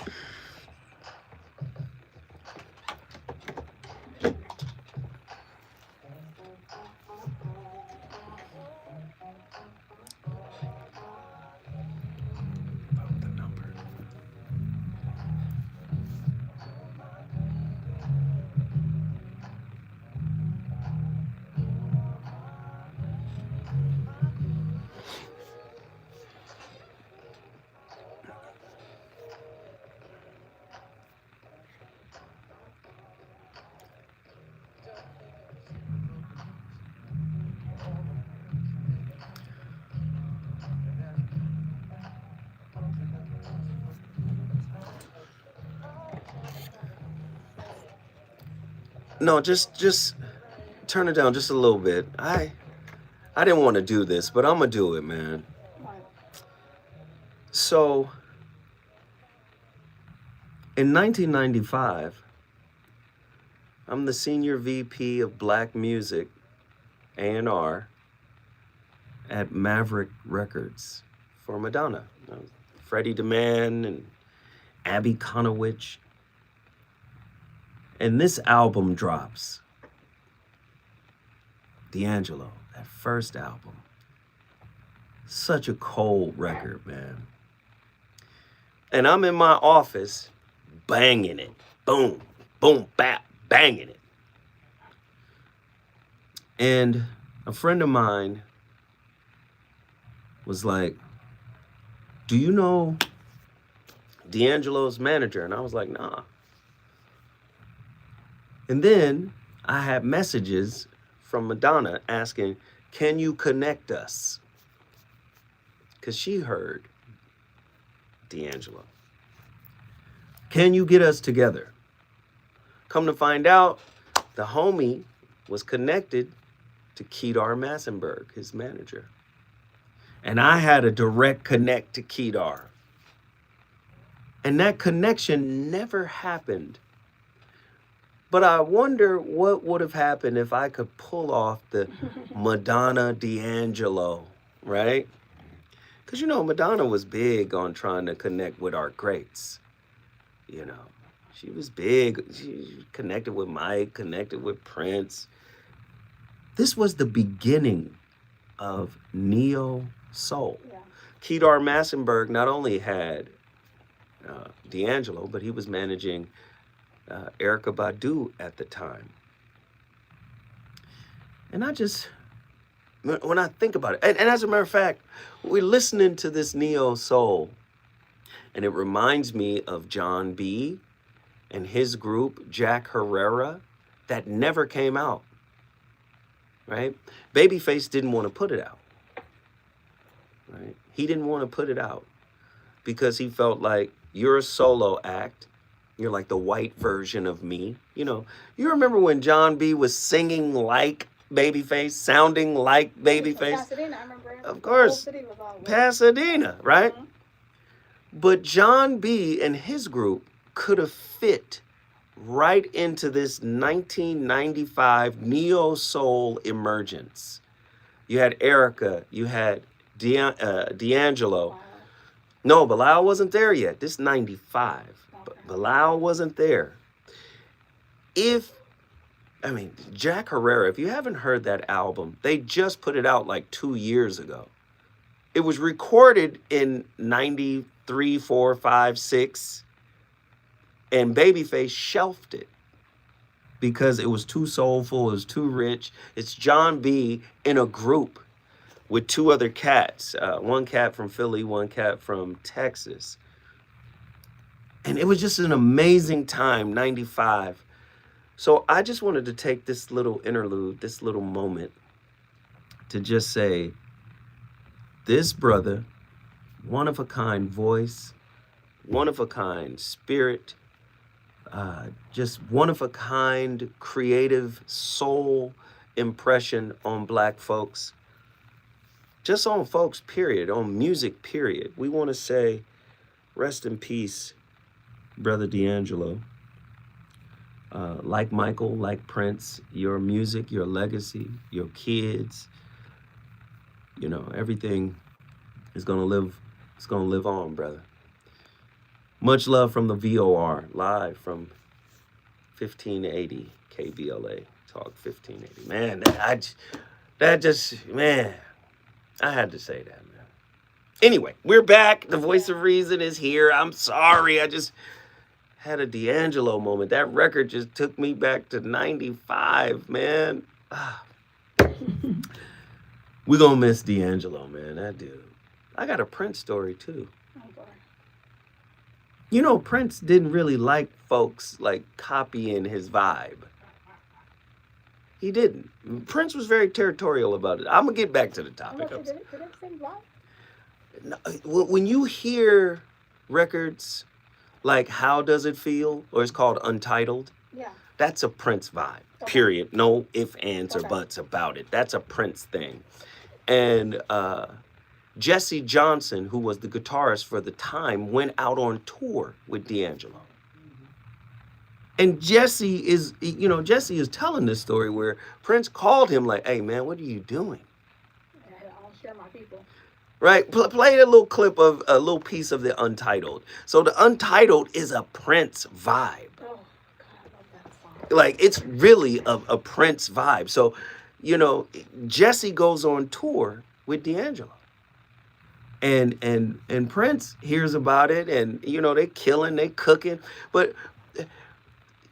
No, just turn it down just a little bit. I didn't want to do this, but I'm gonna do it, man. So in 1995, I'm the senior VP of Black Music, A&R, at Maverick Records for Madonna. Freddie DeMann and Abby Conowitch. And this album drops. D'Angelo, that first album. Such a cold record, man. And I'm in my office banging it. Boom, boom, bap, banging it. And a friend of mine was like, do you know D'Angelo's manager? And I was like, nah. And then I had messages from Madonna asking, can you connect us? Because she heard D'Angelo. Can you get us together? Come to find out, the homie was connected to Kedar Massenberg, his manager. And I had a direct connect to Kedar. And that connection never happened. But I wonder what would have happened if I could pull off the Madonna D'Angelo, right? Because, you know, Madonna was big on trying to connect with our greats. You know, she was big. She connected with Mike, connected with Prince. This was the beginning of neo soul. Yeah. Kedar Massenberg not only had D'Angelo, but he was managing Erykah Badu at the time. And I just, when I think about it, and as a matter of fact, we're listening to this neo soul, and it reminds me of John B. and his group, Jack Herrera, that never came out, right? Babyface didn't want to put it out, right? He didn't want to put it out because he felt like, you're a solo act. You're like the white version of me. You know, you remember when John B was singing like Babyface, sounding like Babyface? Pasadena, I remember. Of course. The whole city was all Pasadena, right? Mm-hmm. But John B and his group could have fit right into this 1995 neo-soul emergence. You had Erykah, you had D'Angelo. Wow. No, Bilal wasn't there yet. This is 95. Okay. Bilal wasn't there. Jack Herrera, if you haven't heard that album, they just put it out like 2 years ago. It was recorded in 93, 4, 5, 6, and Babyface shelved it because it was too soulful, it was too rich. It's John B in a group with two other cats, one cat from Philly, one cat from Texas. And it was just an amazing time, 95. So I just wanted to take this little interlude, this little moment, to just say, this brother, one-of-a-kind voice, one-of-a-kind spirit, just one-of-a-kind creative soul impression on Black folks. just on folks, period, on music, period, we want to say rest in peace, Brother D'Angelo. Like Michael, like Prince, your music, your legacy, your kids, you know, everything is gonna live. It's gonna live on, brother. Much love from the VOR, live from 1580 KBLA Talk 1580. Man, man, I had to say that, man. Anyway, we're back. The voice of reason is here. I'm sorry. I just had a D'Angelo moment. That record just took me back to 95, man. We're gonna miss D'Angelo, man. That dude. I got a Prince story too. Oh boy. You know, Prince didn't really like folks like copying his vibe. He didn't. Prince was very territorial about it. I'm gonna get back to the topic. Did it sing live? No, when you hear records like How Does It Feel, or it's called Untitled, Yeah. that's a Prince vibe, Okay. period. No ifs, ands, or Okay. buts about it. That's a Prince thing. And Jesse Johnson, who was the guitarist for the time, went out on tour with D'Angelo. And Jesse is telling this story where Prince called him like, hey, man, what are you doing? I'll share my people. Right? Play a little clip of a little piece of the Untitled. So the Untitled is a Prince vibe. Oh, God, I love that song. Like, it's really a Prince vibe. So, you know, Jesse goes on tour with D'Angelo. And Prince hears about it, and, you know, they killing, they cooking. But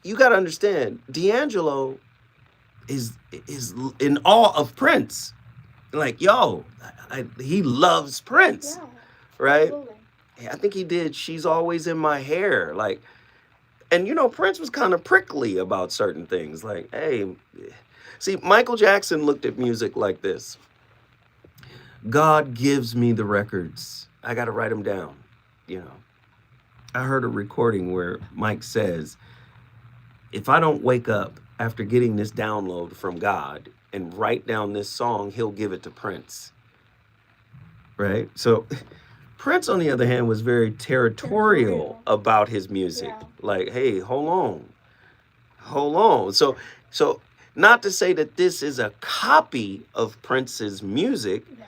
you got to understand, D'Angelo is in awe of Prince. Like, yo, he loves Prince, Yeah, right? absolutely. I think he did She's Always in My Hair. Like, and, you know, Prince was kind of prickly about certain things. Like, hey, see, Michael Jackson looked at music like this. God gives me the records. I got to write them down, you know. I heard a recording where Mike says, if I don't wake up after getting this download from God and write down this song, he'll give it to Prince. Right? So Prince, on the other hand, was very territorial about his music. Yeah. Like, hey, hold on. So not to say that this is a copy of Prince's music, Yeah.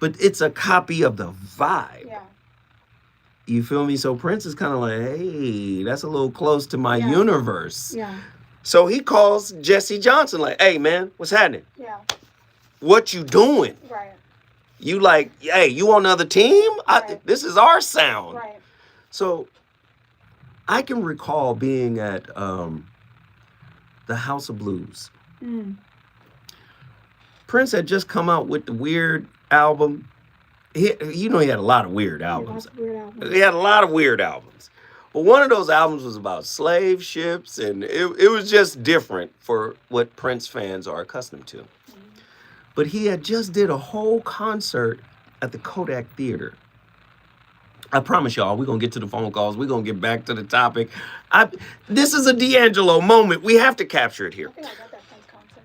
but it's a copy of the vibe. Yeah. You feel me? So Prince is kind of like, hey, that's a little close to my Yeah. universe. Yeah. So he calls Jesse Johnson like, hey, man, what's happening? Yeah. What you doing? Right. You like, hey, you on the other team? Right. This is our sound. Right. So I can recall being at the House of Blues. Mm. Prince had just come out with the Weird album. He had a lot of weird albums. He had a lot of weird albums. But one of those albums was about slave ships, and it was just different for what Prince fans are accustomed to. Mm-hmm. But he had just did a whole concert at the Kodak Theater. I promise y'all, we're going to get to the phone calls. We're going to get back to the topic. This is a D'Angelo moment. We have to capture it here. I think I got that Prince concert.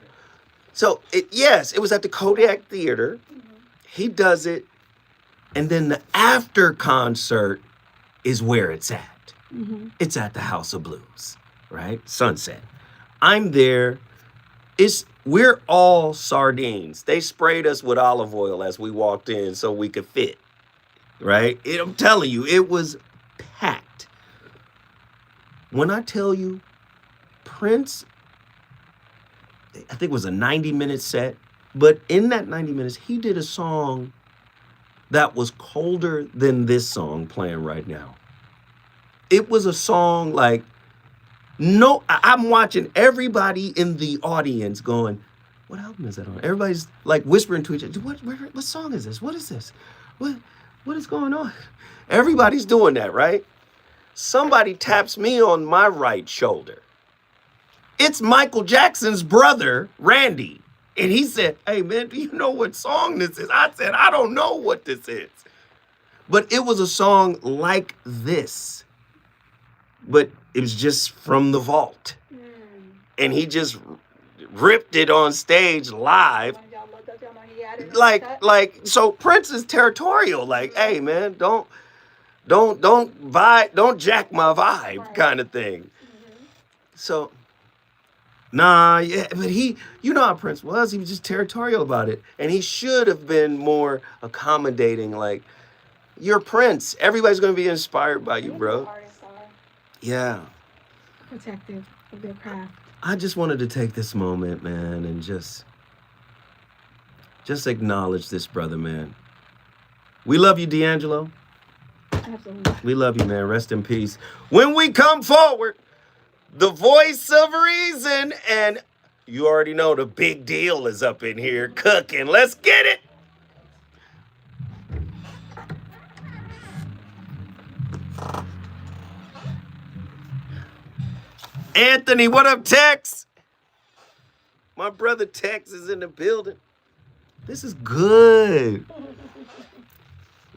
So, it was at the Kodak Theater. Mm-hmm. He does it. And then the after concert is where it's at. Mm-hmm. It's at the House of Blues, right? Sunset. I'm there. We're all sardines. They sprayed us with olive oil as we walked in so we could fit, right? I'm telling you, it was packed. When I tell you, Prince, I think it was a 90-minute set, but in that 90 minutes, he did a song that was colder than this song playing right now. It was a song like, no, I'm watching everybody in the audience going, what album is that on? Everybody's like whispering to each other, what song is this? What is this? What is going on? Everybody's doing that, right? Somebody taps me on my right shoulder. It's Michael Jackson's brother, Randy. And he said, hey, man, do you know what song this is? I said, I don't know what this is. But it was a song like this. But it was just from the vault. And he just ripped it on stage live. I didn't know that. Like, so Prince is territorial. Like, hey, man, don't jack my vibe, kind of thing. Mm-hmm. So, nah, yeah, but you know how Prince was. He was just territorial about it, and he should have been more accommodating. Like, you're Prince. Everybody's gonna be inspired by you, bro. Artists are Yeah. protective of their craft. I just wanted to take this moment, man, and just acknowledge this brother, man. We love you, D'Angelo. Absolutely. We love you, man. Rest in peace. When we come forward, the voice of reason, and you already know the big deal is up in here cooking. Let's get it. Anthony, what up, Tex? My brother Tex is in the building. This is good.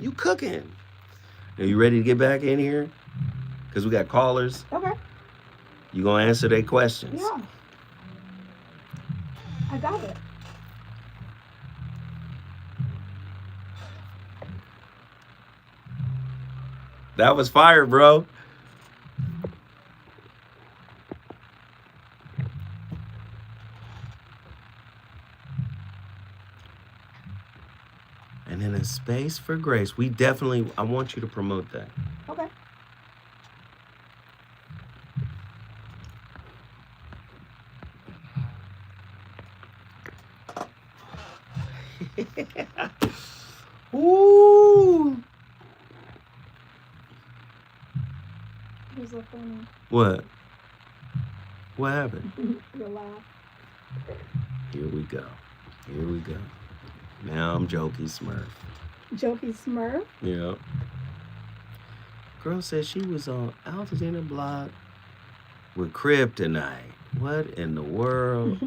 You cooking. Are you ready to get back in here? Because we got callers. Okay. You gonna answer their questions? Yeah. I got it. That was fire, bro. And in a space for grace, I want you to promote that. Okay. Ooh. Who's so funny? What? What happened? Your laugh. Here we go. Now I'm Jokey Smurf. Jokey Smurf? Yeah. Girl said she was on Altatina block with kryptonite. What in the world?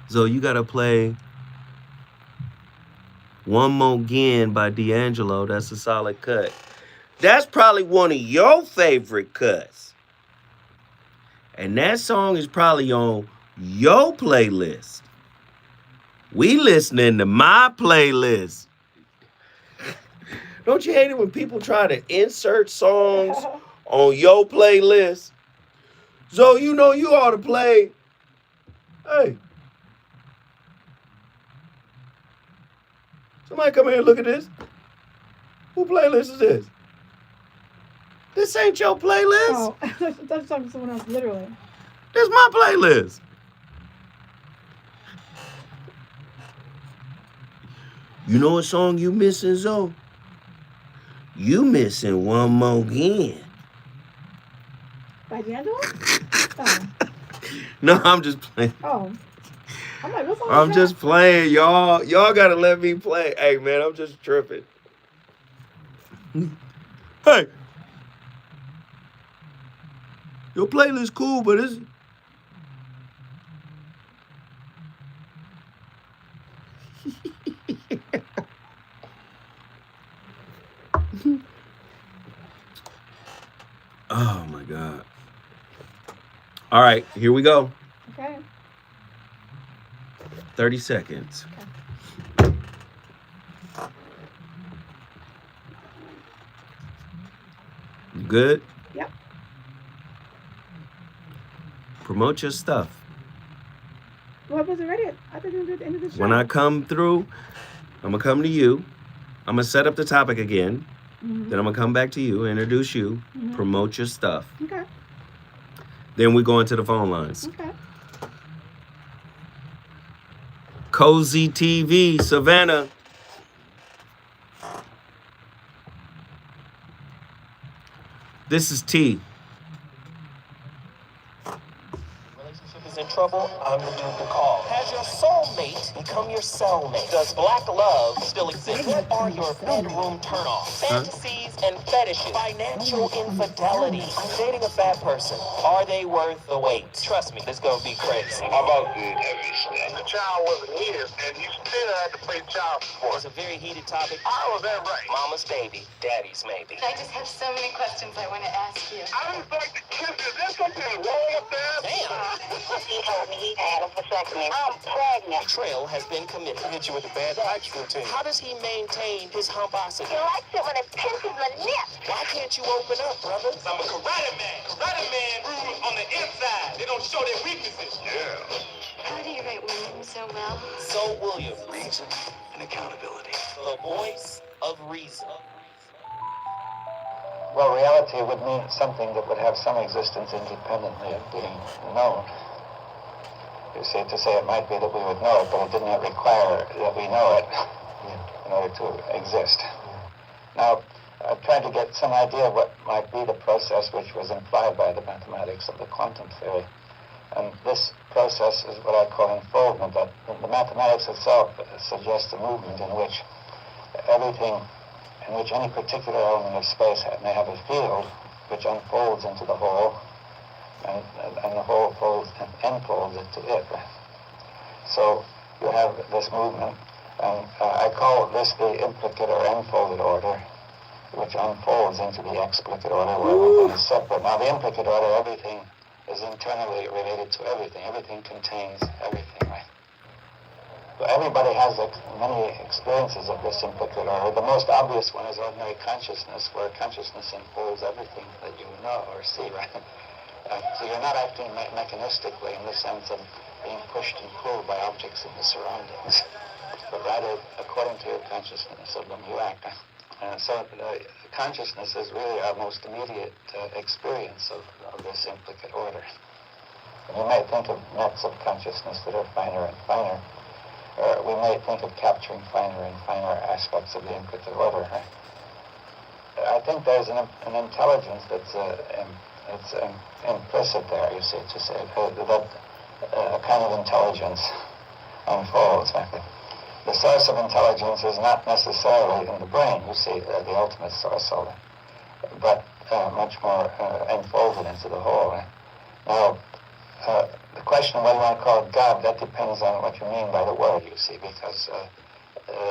So you gotta play One More Again by D'Angelo. That's a solid cut. That's probably one of your favorite cuts. And that song is probably on your playlist. We listening to my playlist. Don't you hate it when people try to insert songs on your playlist? So you know you ought to play. Hey. Somebody come here and look at this. Who playlist is this? This ain't your playlist. Oh, I thought you were talking to someone else, literally. This my playlist. You know what song you missing, Zoe? You missing One More Again. By D'Angelo? Oh. No, I'm just playing. Oh. I'm like, what's I'm just playing, y'all. Y'all gotta let me play. Hey, man, I'm just tripping. Hey. Your playlist cool, but it's... Oh, my God. All right, here we go. Okay. 30 seconds. Okay. You good? Yep. Promote your stuff. What was it ready? I thought you were at the end of the show. When I come through, I'm going to come to you. I'm going to set up the topic again. Mm-hmm. Then I'm going to come back to you, introduce you, mm-hmm. Promote your stuff. Okay. Then we go into the phone lines. Okay. Cozy TV, Savannah. This is T. Relationship is in trouble, I'm the dude to call. Has your soulmate become your cellmate? Does black love still exist? What are your bedroom turnoffs? Fantasies and fetishes. Financial infidelity. I'm dating a fat person. Are they worth the wait? Trust me, this gonna be crazy. How about heavy snack? child wasn't his, and you still had to pay child support. It's a very heated topic. How was that right? Mama's baby, daddy's maybe. I just have so many questions I want to ask you. I just like to kiss. Is there something wrong with that? Damn. He told me he had a vasectomy. I'm pregnant. Betrayal has been committed. Hit you with a bad touch routine. How does he maintain his humbosity? He likes it when it pinches my nips. Why can't you open up, brother? I'm a karate man. Karate man rules on the inside. They don't show their weaknesses. Yeah. How do you write women so well? So William, Reason and accountability. the voice of reason. Well, reality would mean something that would have some existence independently of being known. You see, to say it might be that we would know it, but it did not require that we know it in order to exist. Now, I tried to get some idea of what might be the process which was implied by the mathematics of the quantum theory. And this process is what I call unfoldment. That the mathematics itself suggests a movement in which any particular element of space may have a field which unfolds into the whole, and the whole enfolds into it. So you have this movement, and I call this the implicate or enfolded order, which unfolds into the explicate order where everything is separate. Now, the implicate order, everything is internally related to everything. Everything contains everything, right? So everybody has many experiences of this implicate order. The most obvious one is ordinary consciousness, where consciousness unfolds everything that you know or see, right? So you're not acting mechanistically in the sense of being pushed and pulled by objects in the surroundings, but rather according to your consciousness of them you act. So consciousness is really our most immediate experience of this implicate order. You might think of nets of consciousness that are finer and finer, or we may think of capturing finer and finer aspects of the implicate order. I think there's an intelligence that's implicit there, you see, to say that a kind of intelligence unfolds. The source of intelligence is not necessarily in the brain, you see, the ultimate source of it, but much more enfolded into the whole. Now, the question of whether you want to call it God, that depends on what you mean by the word, you see, because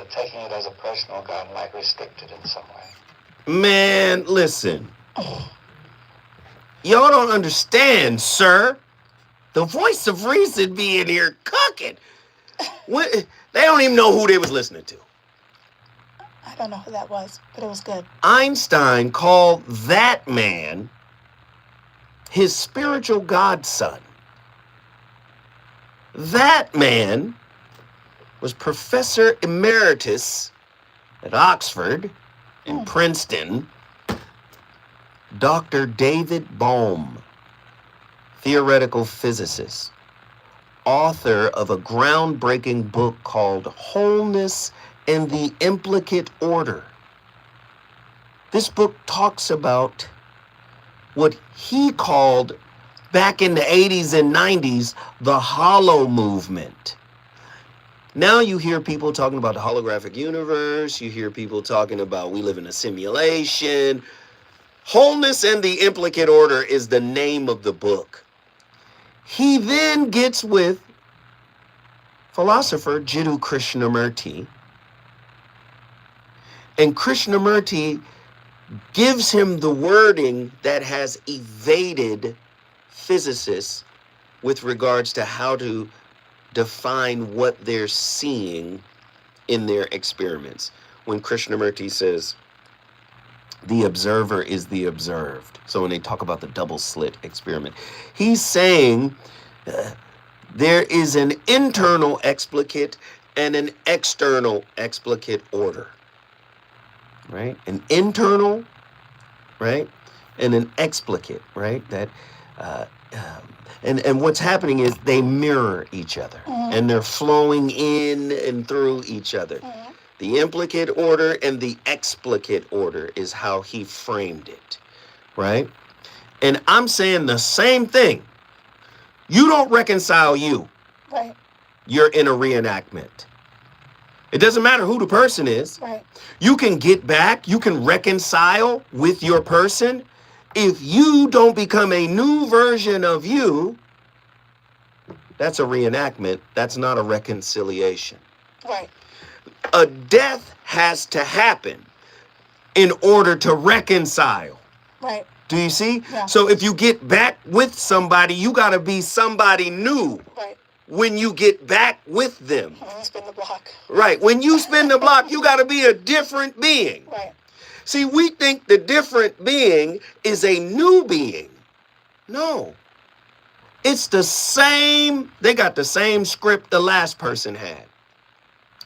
taking it as a personal God might restrict it in some way. Man, listen. Y'all don't understand, sir. The voice of reason be in here cooking. They don't even know who they was listening to. I don't know who that was, but it was good. Einstein called that man his spiritual godson. That man was Professor Emeritus at Oxford and Princeton, Dr. David Bohm, theoretical physicist, author of a groundbreaking book called Wholeness and the Implicate Order. This book talks about what he called back in the 80s and 90s, the hollow movement. Now you hear people talking about the holographic universe. You hear people talking about we live in a simulation. Wholeness and the Implicate Order is the name of the book. He then gets with philosopher Jiddu Krishnamurti, and Krishnamurti gives him the wording that has evaded physicists with regards to how to define what they're seeing in their experiments. When Krishnamurti says, the observer is the observed. So when they talk about the double slit experiment, he's saying there is an internal explicate and an external explicate order, right? An internal, right? And an explicate, right? That, and what's happening is they mirror each other, and they're flowing in and through each other. The implicate order and the explicate order is how he framed it, right? And I'm saying the same thing. You don't reconcile you. Right. You're in a reenactment. It doesn't matter who the person is. Right. You can get back, you can reconcile with your person. If you don't become a new version of you, That's a reenactment. That's not a reconciliation. Right. A death has to happen in order to reconcile. Right. Do you see? Yeah. So if you get back with somebody, you got to be somebody new. Right. When you get back with them. When you spin the block. Right. When you spin the block, you got to be a different being. Right. See, we think the different being is a new being. No. It's the same. They got the same script the last person had.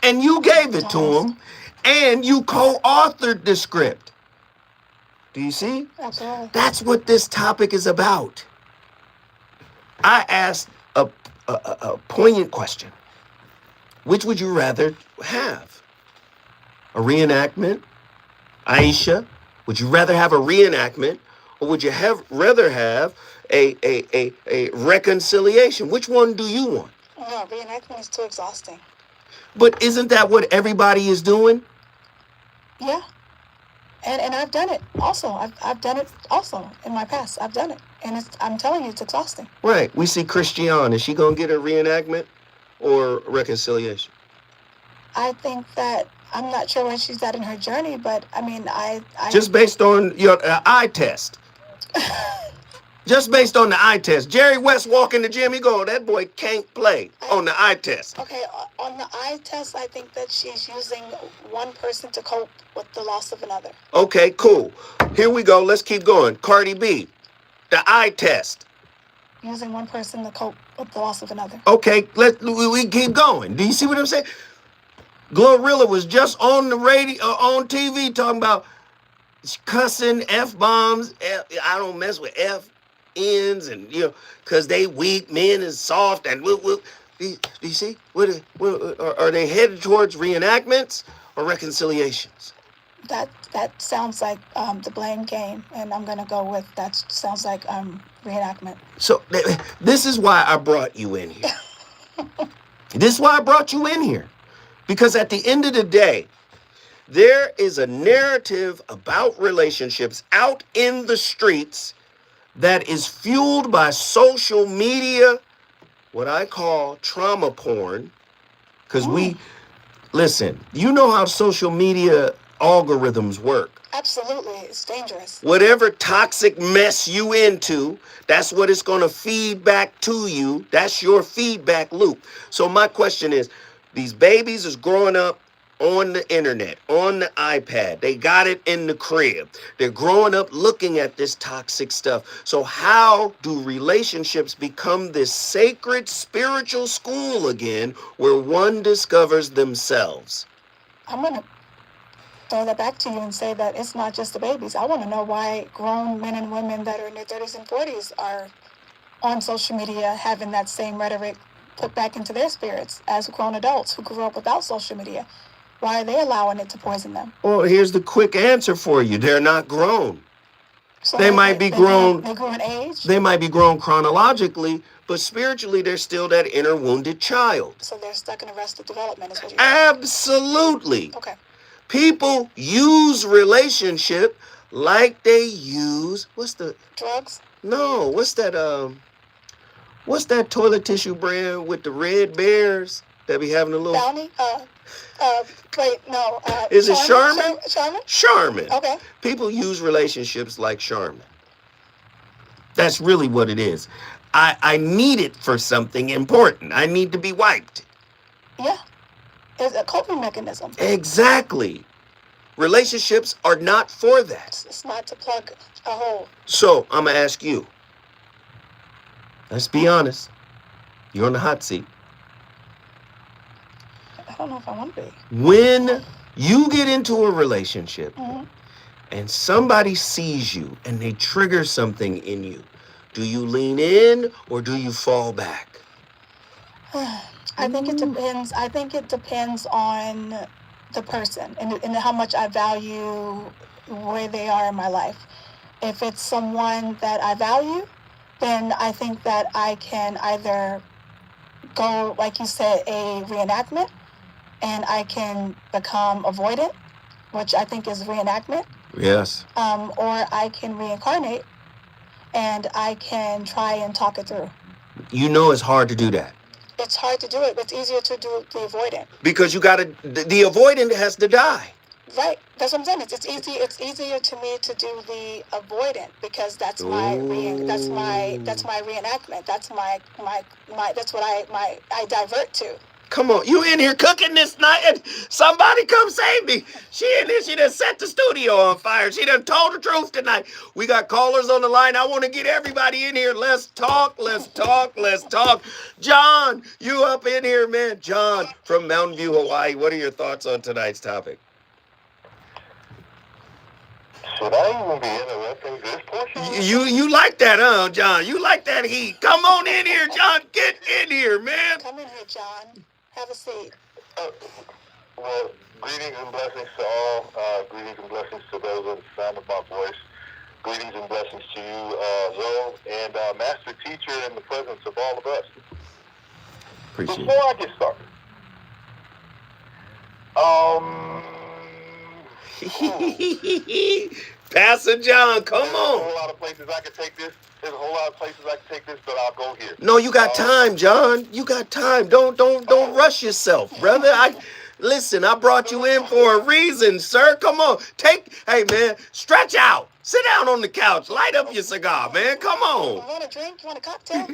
And you gave it to them, and you co-authored the script. Do you see? Absolutely. That's what this topic is about. I asked a poignant question. Which would you rather have? A reenactment? Aisha, would you rather have a reenactment, or would you rather have a reconciliation? Which one do you want? No, reenactment is too exhausting. But isn't that what everybody is doing? Yeah. And I've done it also. I've done it also in my past. I've done it. And I'm telling you, it's exhausting. Right. We see Christiane. Is she going to get a reenactment or reconciliation? I think that, I'm not sure where she's at in her journey, but I mean, I just based on your eye test. Just based on the eye test. Jerry West walk in the gym, he go, that boy can't play on the eye test. Okay, on the eye test, I think that she's using one person to cope with the loss of another. Okay, cool. Here we go. Let's keep going. Cardi B, the eye test. Using one person to cope with the loss of another. Okay, we keep going. Do you see what I'm saying? Glorilla was just on the radio, on TV, talking about cussing, F-bombs. I don't mess with F-ins, and, because they weak, men is soft, and do you see? Are they headed towards reenactments or reconciliations? That sounds like the blame game, and I'm going to go with that sounds like reenactment. So this is why I brought you in here. This is why I brought you in here. Because at the end of the day, there is a narrative about relationships out in the streets that is fueled by social media, what I call trauma porn. Because listen, you know how social media algorithms work. Absolutely, it's dangerous. Whatever toxic mess you into, that's what it's going to feed back to you. That's your feedback loop. So my question is, these babies is growing up on the internet, on the iPad. They got it in the crib. They're growing up looking at this toxic stuff. So how do relationships become this sacred spiritual school again where one discovers themselves? I'm going to throw that back to you and say that it's not just the babies. I want to know why grown men and women that are in their 30s and 40s are on social media having that same rhetoric put back into their spirits as grown adults who grew up without social media. Why are they allowing it to poison them? Well, here's the quick answer for you. They're not grown. So they might be grown. They grew in age? They might be grown chronologically, but spiritually, they're still that inner wounded child. So they're stuck in arrested development is what you're saying? Absolutely. Okay. People use relationship like they use, drugs? No, what's that toilet tissue brand with the red bears that be having a little... Bounty? Wait, no. Is it Charmin? Charmin? Charmin. Okay. People use relationships like Charmin. That's really what it is. I need it for something important. I need to be wiped. Yeah. It's a coping mechanism. Exactly. Relationships are not for that. It's not to plug a hole. So, I'm going to ask you. Let's be honest. You're on the hot seat. I don't know if I want to be. When you get into a relationship Mm-hmm. and somebody sees you and they trigger something in you, do you lean in or do you fall back? I think it depends. I think it depends on the person and how much I value where they are in my life. If it's someone that I value, then I think that I can either go, like you said, a reenactment, and I can become avoidant, which I think is reenactment. Yes. Or I can reincarnate, and I can try and talk it through. You know it's hard to do that. It's hard to do it, but it's easier to do the avoidant. Because you gotta, the avoidant has to die. Right. That's what I'm saying. It's easy. It's easier to me to do the avoidant because that's my reenactment. That's my that's what I divert to. Come on, you in here cooking this night? Somebody come save me. She in here, she done set the studio on fire. She done told the truth tonight. We got callers on the line. I want to get everybody in here. Let's talk, let's talk, let's talk. John, you up in here, man. John from Mountain View, Hawaii. What are your thoughts on tonight's topic? Should I even be interrupting this portion? You like that, huh, John? You like that heat. Come on in here, John. Get in here, man. Come in here, John. Have a seat. Well, greetings and blessings to all. Greetings and blessings to those of the sound of my voice. Greetings and blessings to you, Zoe, and Master Teacher in the presence of all of us. Appreciate Before I get started, Pastor John, come there's a on. whole lot of places I could take this. There's a whole lot of places I could take this, but I'll go here. No, you got time, John. You got time. Don't rush yourself, brother. Listen, I brought you in for a reason, sir. Come on. Hey, man, stretch out. Sit down on the couch. Light up your cigar, man. Come on. You want a drink? You want a cocktail?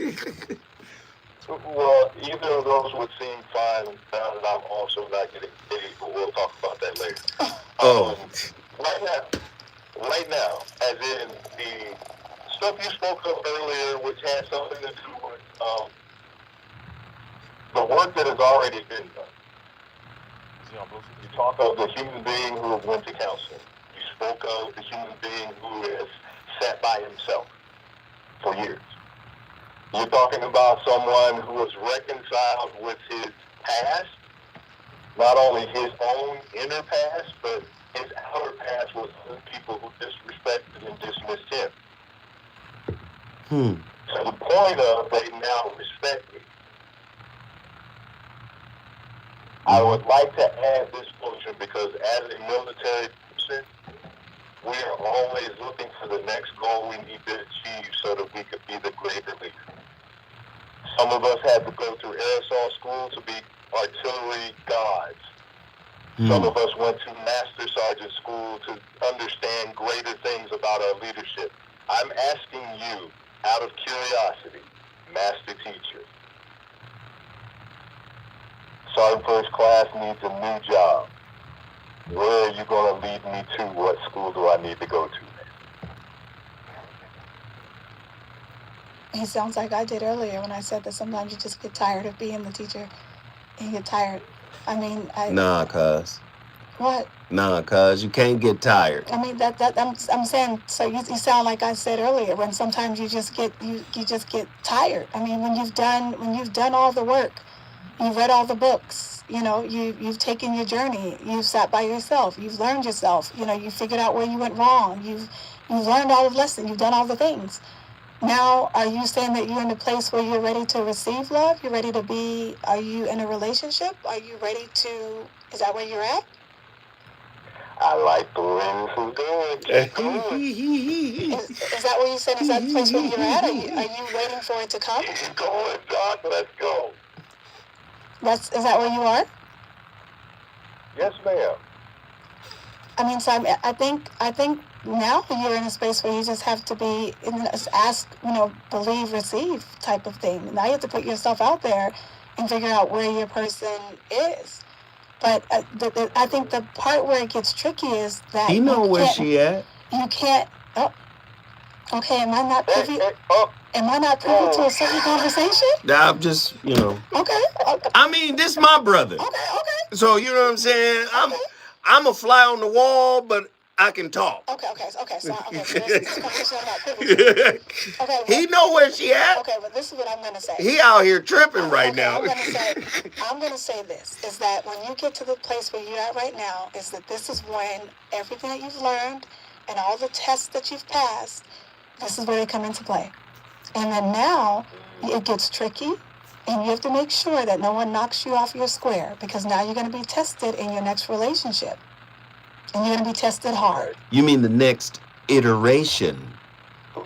Well, either of those would seem fine, and I'm also not getting paid, but we'll talk about that later. Oh. Right now, as in the stuff you spoke of earlier, which had something to do with the work that has already been done. You talk of the human being who went to counseling. You spoke of the human being who has sat by himself for years. You're talking about someone who was reconciled with his past, not only his own inner past, but his outer past with other people who disrespected and dismissed him. To the point of they now respect me. I would like to add this portion because as a military person, we are always looking for the next goal we need to achieve so that we could be the greater leader. Some of us had to go through aerosol school to be artillery gods. Some of us went to Master Sergeant School to understand greater things about our leadership. I'm asking you, out of curiosity, Master Teacher, Sergeant First Class needs a new job. Where are you going to lead me to? What school do I need to go to? He sounds like I did earlier when I said that sometimes you just get tired of being the teacher. You get tired. I mean, Nah, cuz. What? Nah, cuz you can't get tired. I mean I'm saying, so you sound like I said earlier when sometimes you just get tired. I mean, when you've done all the work, you've read all the books, you've taken your journey, you've sat by yourself, you've learned yourself, you figured out where you went wrong, you've learned all the lessons, you've done all the things. Now, are you saying that you're in a place where you're ready to receive love? Are you in a relationship? Are you ready to, is that where you're at? I like the way this is going. Keep going. Is that where you said, is that the place where you're at? Are you waiting for it to come? Keep going, Doc. Let's go. Is that where you are? Yes, ma'am. I mean, so I think now you're in a space where you just have to be ask, believe, receive type of thing. Now you have to put yourself out there and figure out where your person is. But I think the part where it gets tricky is that you know where she at. You can't. Oh, okay. Am I not privy? Am I not privy to a certain conversation? I'm just, Okay. I mean, this is my brother. Okay. So you know what I'm saying? I'm a fly on the wall, but I can talk. Okay. So this conversation I'm not privy to. Okay. He know where she at. Okay, but this is what I'm gonna say. He out here tripping right now. I'm gonna say this is that when you get to the place where you're at right now, is that this is when everything that you've learned and all the tests that you've passed, this is where they come into play. And then now it gets tricky, and you have to make sure that no one knocks you off your square, because now you're going to be tested in your next relationship. And you're going to be tested hard. You mean the next iteration?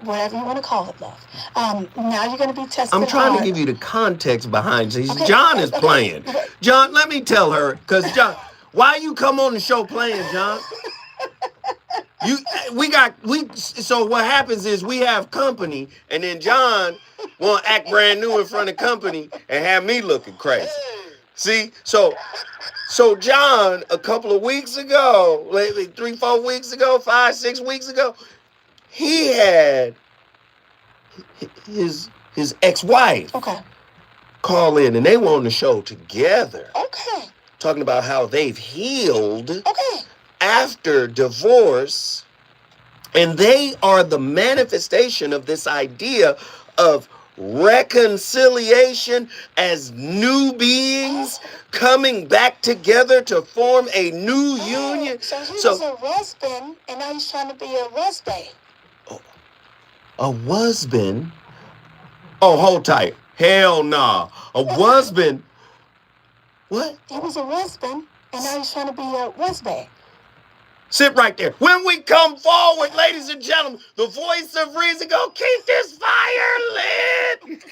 whatever you want to call it, love. Now you're going to be tested. I'm trying hard. to give you the context behind this. Okay, John is okay, playing. okay. John, let me tell her, because John, why you come on the show playing, John? So what happens is we have company, and then John want to act brand new in front of company and have me looking crazy. See, so John, a couple of weeks ago, maybe 3, 4 weeks ago, 5, 6 weeks ago, he had his ex-wife call in, and they were on the show together. Okay. Talking about how they've healed after divorce, and they are the manifestation of this idea of reconciliation as new beings coming back together to form a new union. So he was a husband, and now he's trying to be a husband. A husband? Oh, hold tight. Hell nah. A husband? What? He was a husband, and now he's trying to be a husband. Sit right there. When we come forward, ladies and gentlemen, the voice of reason gonna keep this fire lit.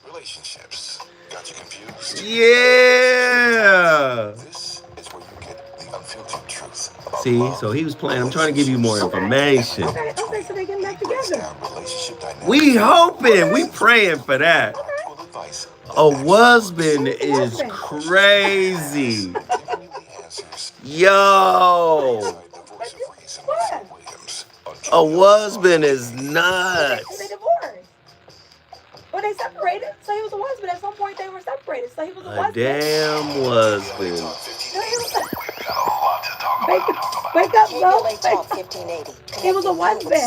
Relationships got you confused? Yeah. This is where you get the unfiltered truth about See, love, so he was playing. I'm trying to give you more information. Okay, so they get back together. We hoping, we praying for that. A husband is crazy. Yo. A husband is nuts. They divorced. Well, they separated, so he was a husband. At some point, they were separated, so he was a husband. Damn husband. Wake up, bro. He was a husband.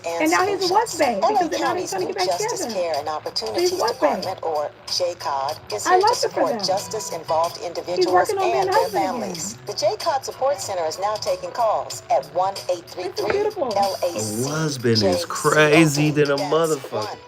And now he's a husband. Because now he's trying to get back together. Care and Opportunities He's a husband. Department, or JCOD, is I here to love it for support them. justice-involved He's individuals working on being and a their husband families. The JCOD Support Center is now taking calls at 1-833-LAC. A husband is crazy than a motherfucker.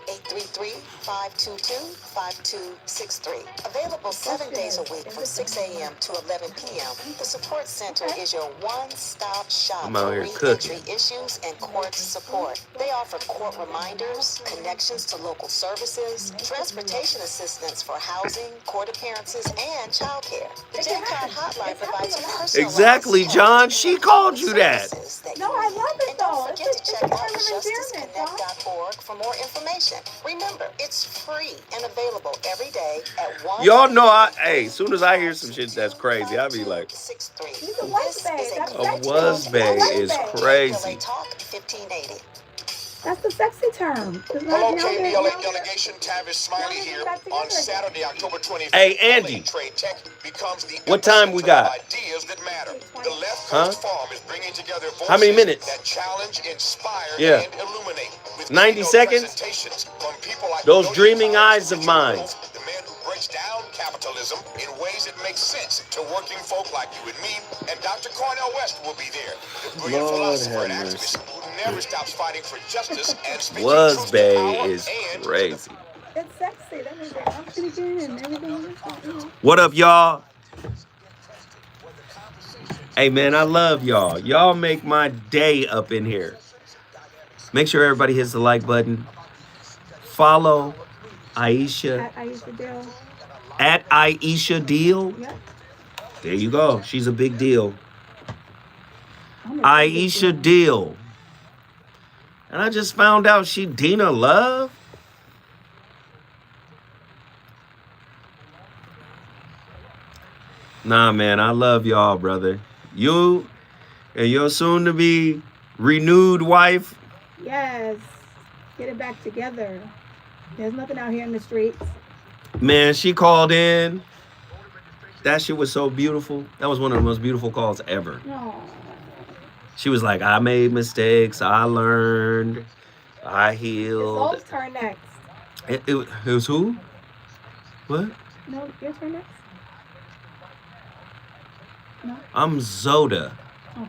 1-833-522-5263. Available 7 days a week from 6 a.m. to 11 p.m. The Support Center is your one-stop shop I'm out for here reentry cooking. issues and court support. They offer court reminders, connections to local services, transportation assistance for housing, court appearances, and childcare. The JCOD hotline provides personalized Exactly, John. She called you that. No, I love it, And don't though. forget to check out It's endearment, John. justiceconnect.org for more information. Remember, it's free and available every day at 1. Y'all know as soon as I hear some shit that's crazy, I'll be like, He's a husband. a husband is crazy. Talk 1580. That's the sexy term. Hello, KBLA delegation. Tavis Smiley here. On Saturday, October 25th, Hey, Angie. Trade Tech becomes the What time we got? ideas that matter. The Left Huh? Coast Farm is bringing together voices How many minutes? that challenge, inspire, Yeah. and illuminate. With 90 keynote seconds? presentations from people like Those Yogi dreaming Berra, eyes of mine. the man who breaks down capitalism in ways that make sense to working folk like you and me. And Dr. Cornel West will be there, the brilliant Lord philosopher and have activist who never stops fighting for justice and speaking Was truth to Bay power is and crazy. It's sexy. That means they're oxygen and everything. What up, y'all? Hey, man, I love y'all. Y'all make my day up in here. Make sure everybody hits the like button. Follow Aisha Aisha Deal. at Aisha Deal. Yep. There you go. She's a big deal. Aisha Deal. And I just found out she Dina Love. Nah, man, I love y'all, brother. You and your soon-to-be renewed wife. Yes. Get it back together. There's nothing out here in the streets. Man, she called in. That shit was so beautiful. That was one of the most beautiful calls ever. No. She was like, I made mistakes. I learned. I It's healed. Soul's turn next. It was who? What? No, your turn next. No? I'm Zoda. Okay.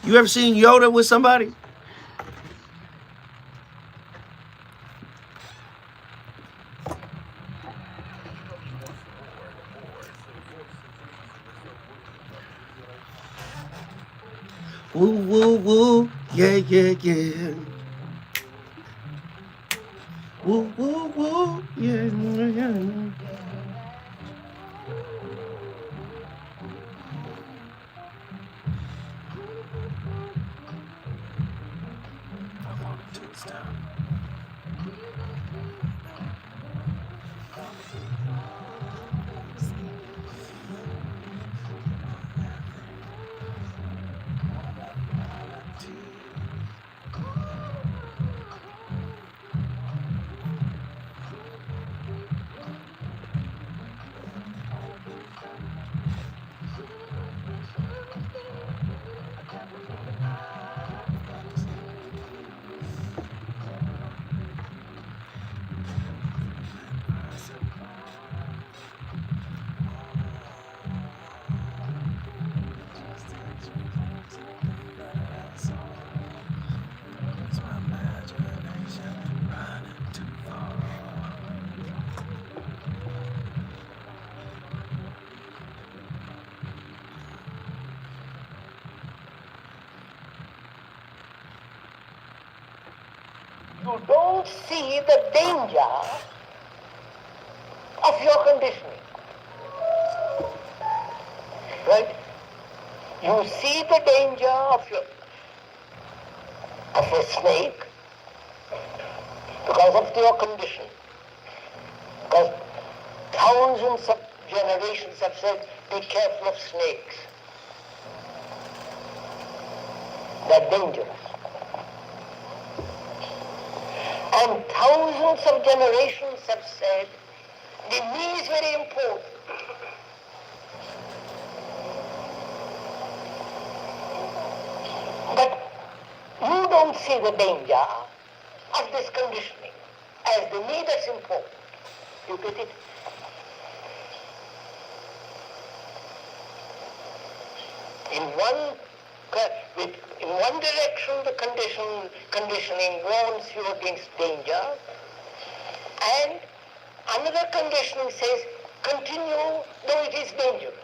You ever seen Yoda with somebody? Woo, woo, woo. Yeah, yeah, yeah. Woo, woo, woo. Yeah, yeah. I want it to stop. You don't see the danger of your conditioning. Right? You see the danger of a snake because of your condition. Because thousands of generations have said, be careful of snakes. They're dangerous. And thousands of generations have said, the knee is very important. But you don't see the danger of this conditioning as the knee that's important. You get it? In one direction, the conditioning warns you against danger, and another conditioning says, continue though it is dangerous.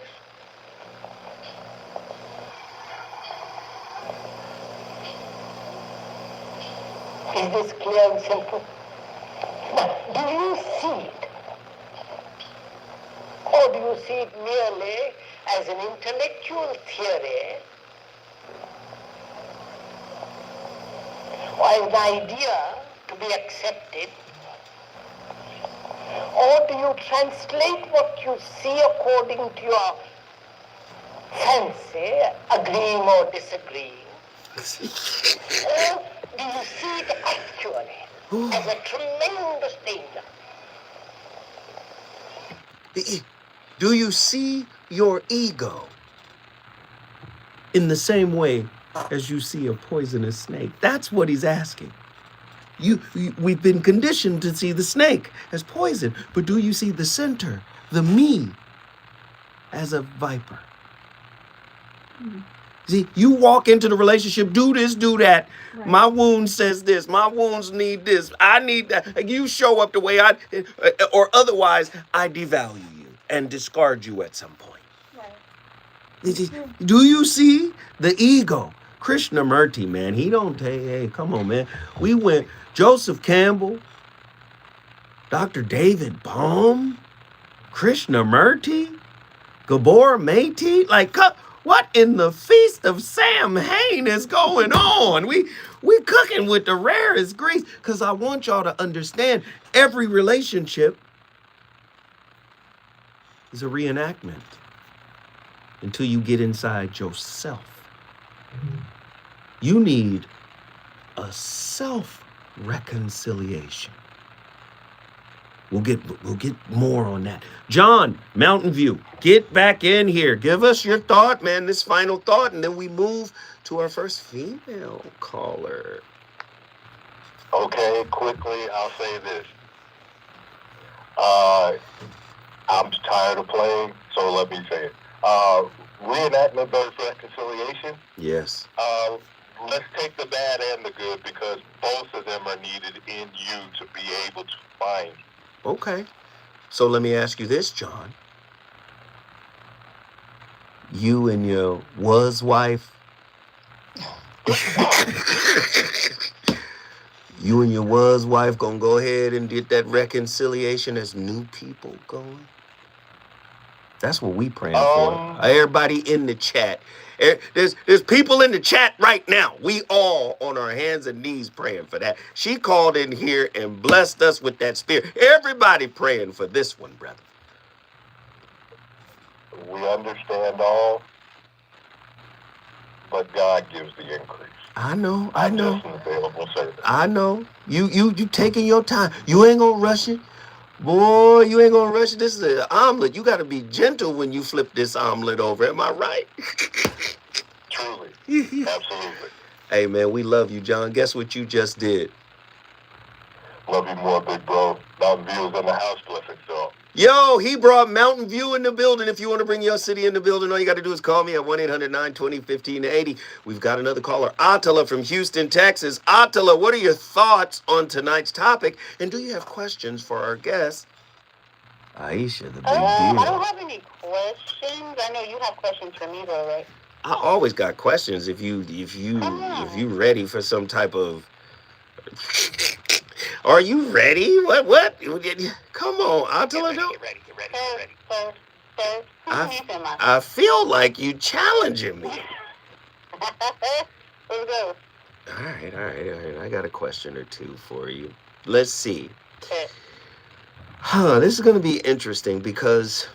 Is this clear and simple? Now, do you see it? Or do you see it merely as an intellectual theory, or as an idea to be accepted? Or do you translate what you see according to your fancy, agreeing or disagreeing? Or do you see it actually as a tremendous danger? Do you see your ego in the same way as you see a poisonous snake? That's what he's asking. We've been conditioned to see the snake as poison, but do you see the center, the me, as a viper? See, you walk into the relationship, do this, do that. Right. My wound says this. My wounds need this. I need that. You show up the way or otherwise, I devalue you and discard you at some point. Right. Do you see the ego? Krishnamurti, man, he don't take, hey, come on, man. We went, Joseph Campbell, Dr. David Bohm, Krishnamurti, Gabor Maté, like, what in the feast of Samhain is going on? We cooking with the rarest grease, because I want y'all to understand every relationship is a reenactment until you get inside yourself. You need a self-reconciliation. We'll get more on that. John, Mountain View, get back in here. Give us your thought, man, this final thought, and then we move to our first female caller. Okay, quickly, I'll say this. I'm tired of playing, so let me say it. Reenactment versus reconciliation. Yes. Let's take the bad and the good, because both of them are needed in you to be able to find. Okay. So let me ask you this, John. You and your wife You and your wife gonna go ahead and get that reconciliation as new people going? That's what we praying for. Everybody in the chat. There's people in the chat right now. We all on our hands and knees praying for that. She called in here and blessed us with that spirit. Everybody praying for this one, brother. We understand all, but God gives the increase. I know. I'm just an available servant. I know. You taking your time. You ain't gonna rush it. Boy, you ain't gonna rush it. This is an omelet. You gotta be gentle when you flip this omelet over. Am I right? Truly. Absolutely. Hey, man, we love you, John. Guess what you just did? Love you more, big bro. Mountain View is in the house, blessing so. Yo, he brought Mountain View in the building. If you want to bring your city in the building, all you got to do is call me at 1-800-920-1580. We've got another caller, Attila from Houston, Texas. Attila, what are your thoughts on tonight's topic? And do you have questions for our guest, Aisha, the big deal? I don't have any questions. I know you have questions for me, though, right? I always got questions if you ready for some type of... Are you ready? What? Come on, Attila. Get ready. I feel like you challenging me. Let's go. All right. I got a question or two for you. Let's see. This is going to be interesting because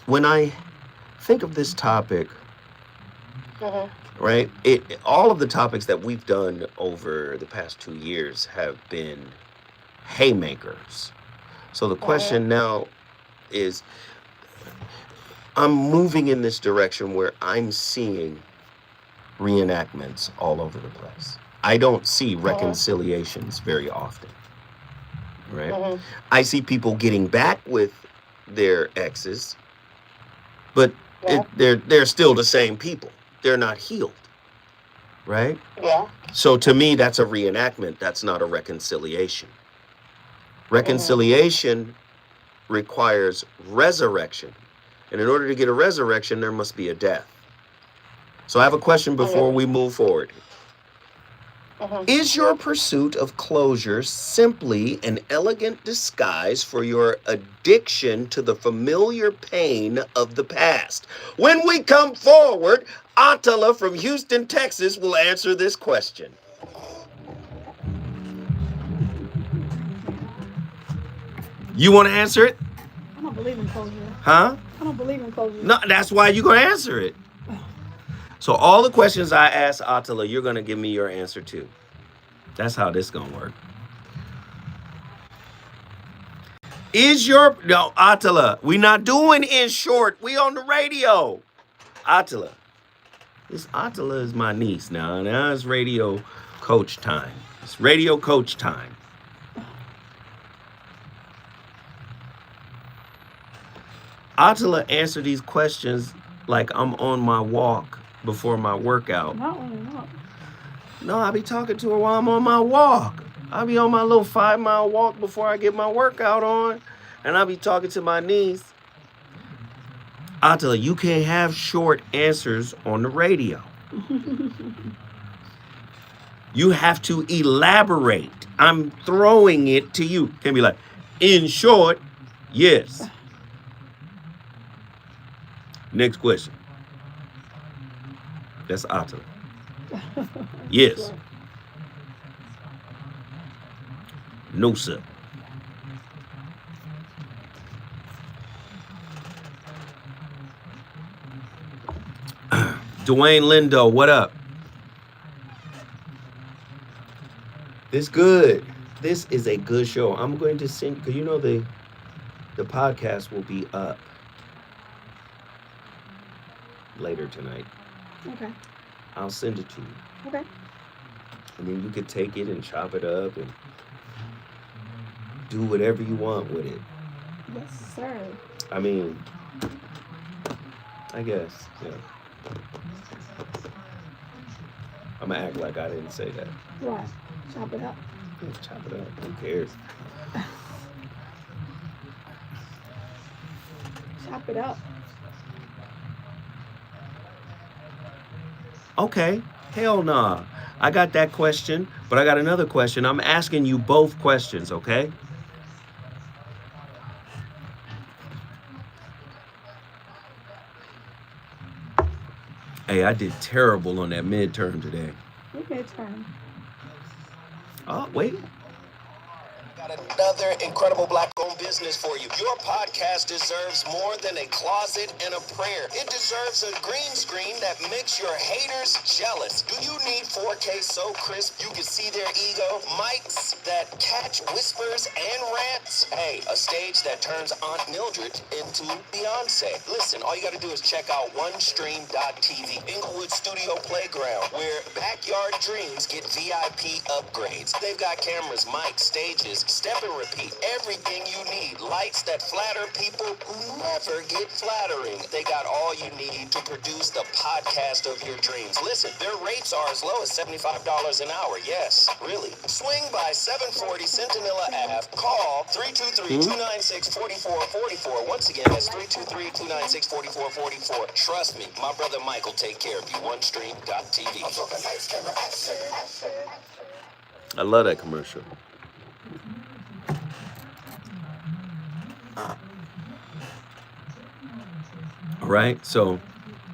when I think of this topic, right, all of the topics that we've done over the past 2 years have been haymakers. So the question now is, I'm moving in this direction where I'm seeing reenactments all over the place. I don't see reconciliations very often, right? I see people getting back with their exes, but they're still the same people. They're not healed, right? Yeah. So to me, that's a reenactment. That's not a reconciliation. Reconciliation requires resurrection. And in order to get a resurrection, there must be a death. So I have a question before we move forward. Is your pursuit of closure simply an elegant disguise for your addiction to the familiar pain of the past? When we come forward, Attila from Houston, Texas will answer this question. You want to answer it? I don't believe in closure. Huh? I don't believe in closure. No, that's why you're going to answer it. So all the questions I ask Attila, you're going to give me your answer to. That's how this going to work. No, Attila, we not doing in short. We on the radio. Attila. Attila is my niece now. Now it's radio coach time. It's radio coach time. Attila answer these questions like I'm on my walk before my workout. Not on your walk. No, I be talking to her while I'm on my walk. I be on my little 5-mile walk before I get my workout on. And I be talking to my niece. Attila, you can't have short answers on the radio. You have to elaborate. I'm throwing it to you. Can't be like, in short, yes. Next question. That's Attila. Yes. No, sir. Dwayne Lindo, what up? This good. This is a good show. I'm going to send, because you know the podcast will be up later tonight. Okay. I'll send it to you. Okay. And then you could take it and chop it up and do whatever you want with it. Yes, sir. I mean, I guess, yeah. I'm gonna act like I didn't say that. Right. Chop it up. Yeah, chop it up. Who cares? Chop it up. Okay. Hell nah. I got that question, but I got another question. I'm asking you both questions, okay? Hey, I did terrible on that midterm today. What midterm? Oh, wait. Got another incredible black-owned business for you. Your podcast deserves more than a closet and a prayer. It deserves a green screen that makes your haters jealous. Do you need 4K so crisp you can see their ego? Mics that catch whispers and rants? Hey, a stage that turns Aunt Mildred into Beyonce. Listen, all you got to do is check out OneStream.tv, Inglewood Studio Playground, where backyard dreams get VIP upgrades. They've got cameras, mics, stages, step and repeat, everything you need. Lights that flatter people who never get flattering. They got all you need to produce the podcast of your dreams. Listen, their rates are as low as $75 an hour. Yes, really. Swing by 740 Centinela Ave. Call 323-296-4444. Once again, that's 323-296-4444. Trust me, my brother Michael take care of you. OneStream.tv. I love that commercial. All right, so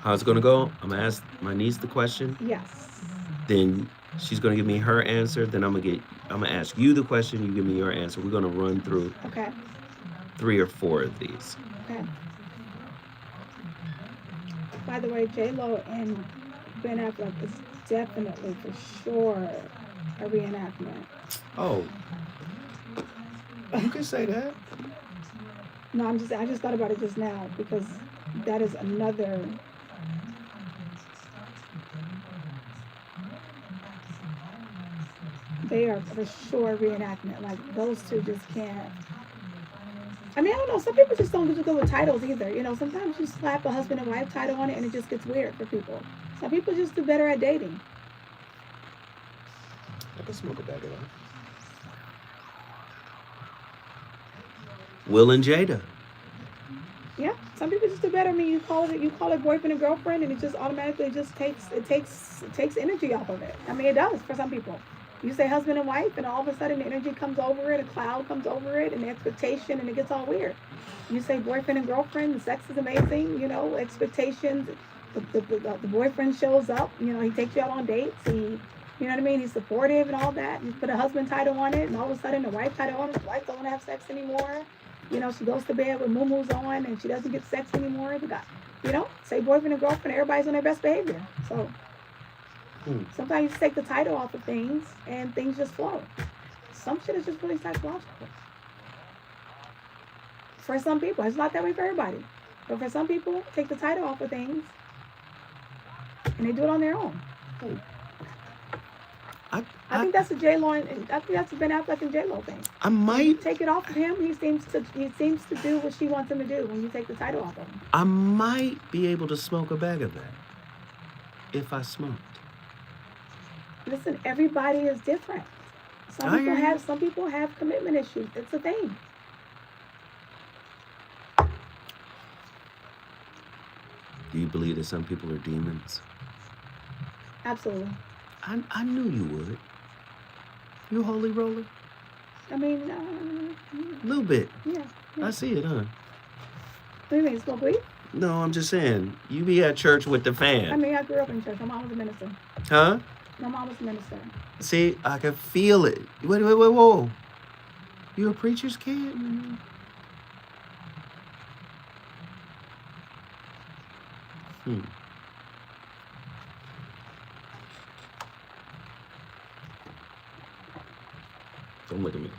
how's it gonna go? I'm gonna ask my niece the question. Yes. Then she's gonna give me her answer. Then I'm gonna ask you the question. You give me your answer. We're gonna run through Okay. 3 or 4 of these. Okay. By the way, J-Lo and Ben Affleck is definitely for sure a reenactment. Oh, you can say that. No, I just thought about it just now because that is another. They are for sure reenactment. Like those two just can't. I mean, I don't know. Some people just don't do good with titles either. You know, sometimes you slap a husband and wife title on it and it just gets weird for people. Some people just do better at dating. I can smoke a bag of that. Will and Jada. Yeah, some people just do better. I mean, you call it boyfriend and girlfriend, and it just automatically just takes energy off of it. I mean, it does for some people. You say husband and wife, and all of a sudden the energy comes over it, a cloud comes over it, and the expectation, and it gets all weird. You say boyfriend and girlfriend, the sex is amazing, you know, expectations. The boyfriend shows up, you know, he takes you out on dates, you know what I mean? He's supportive and all that. You put a husband title on it, and all of a sudden the wife title on it, the wife don't want to have sex anymore. You know, she goes to bed with moo-moos on, and she doesn't get sex anymore. You know, say boyfriend and girlfriend, everybody's on their best behavior. So sometimes you just take the title off of things, and things just flow. Some shit is just really psychological. For some people, it's not that way for everybody. But for some people, take the title off of things, and they do it on their own. I think that's a J-Lo, and I think that's a Ben Affleck and J-Lo thing. I might take it off of him. He seems to do what she wants him to do when you take the title off of him. I might be able to smoke a bag of that if I smoked. Listen, everybody is different. Some people have commitment issues. It's a thing. Do you believe that some people are demons? Absolutely. I knew you would. You a holy roller? I mean, a little bit. Yeah. I see it, huh? What do you mean, smoke weed? No, I'm just saying, you be at church with the fam. I mean, I grew up in church. My mom was a minister. Huh? My mom was a minister. See, I can feel it. Wait, whoa. You a preacher's kid? Mm-hmm. Don't look at me.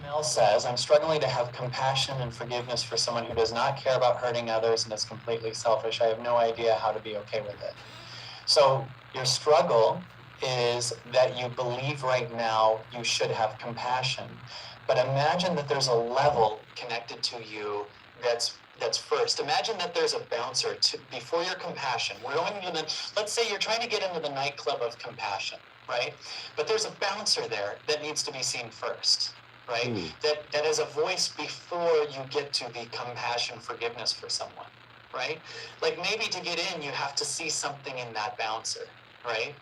ML says, I'm struggling to have compassion and forgiveness for someone who does not care about hurting others and is completely selfish. I have no idea how to be okay with it. So your struggle is that you believe right now you should have compassion. But imagine that there's a level connected to you that's first. Imagine that there's a bouncer before your compassion. We're going into let's say you're trying to get into the nightclub of compassion, right? But there's a bouncer there that needs to be seen first, right? That is a voice before you get to the compassion, forgiveness for someone, right? Like maybe to get in, you have to see something in that bouncer, right?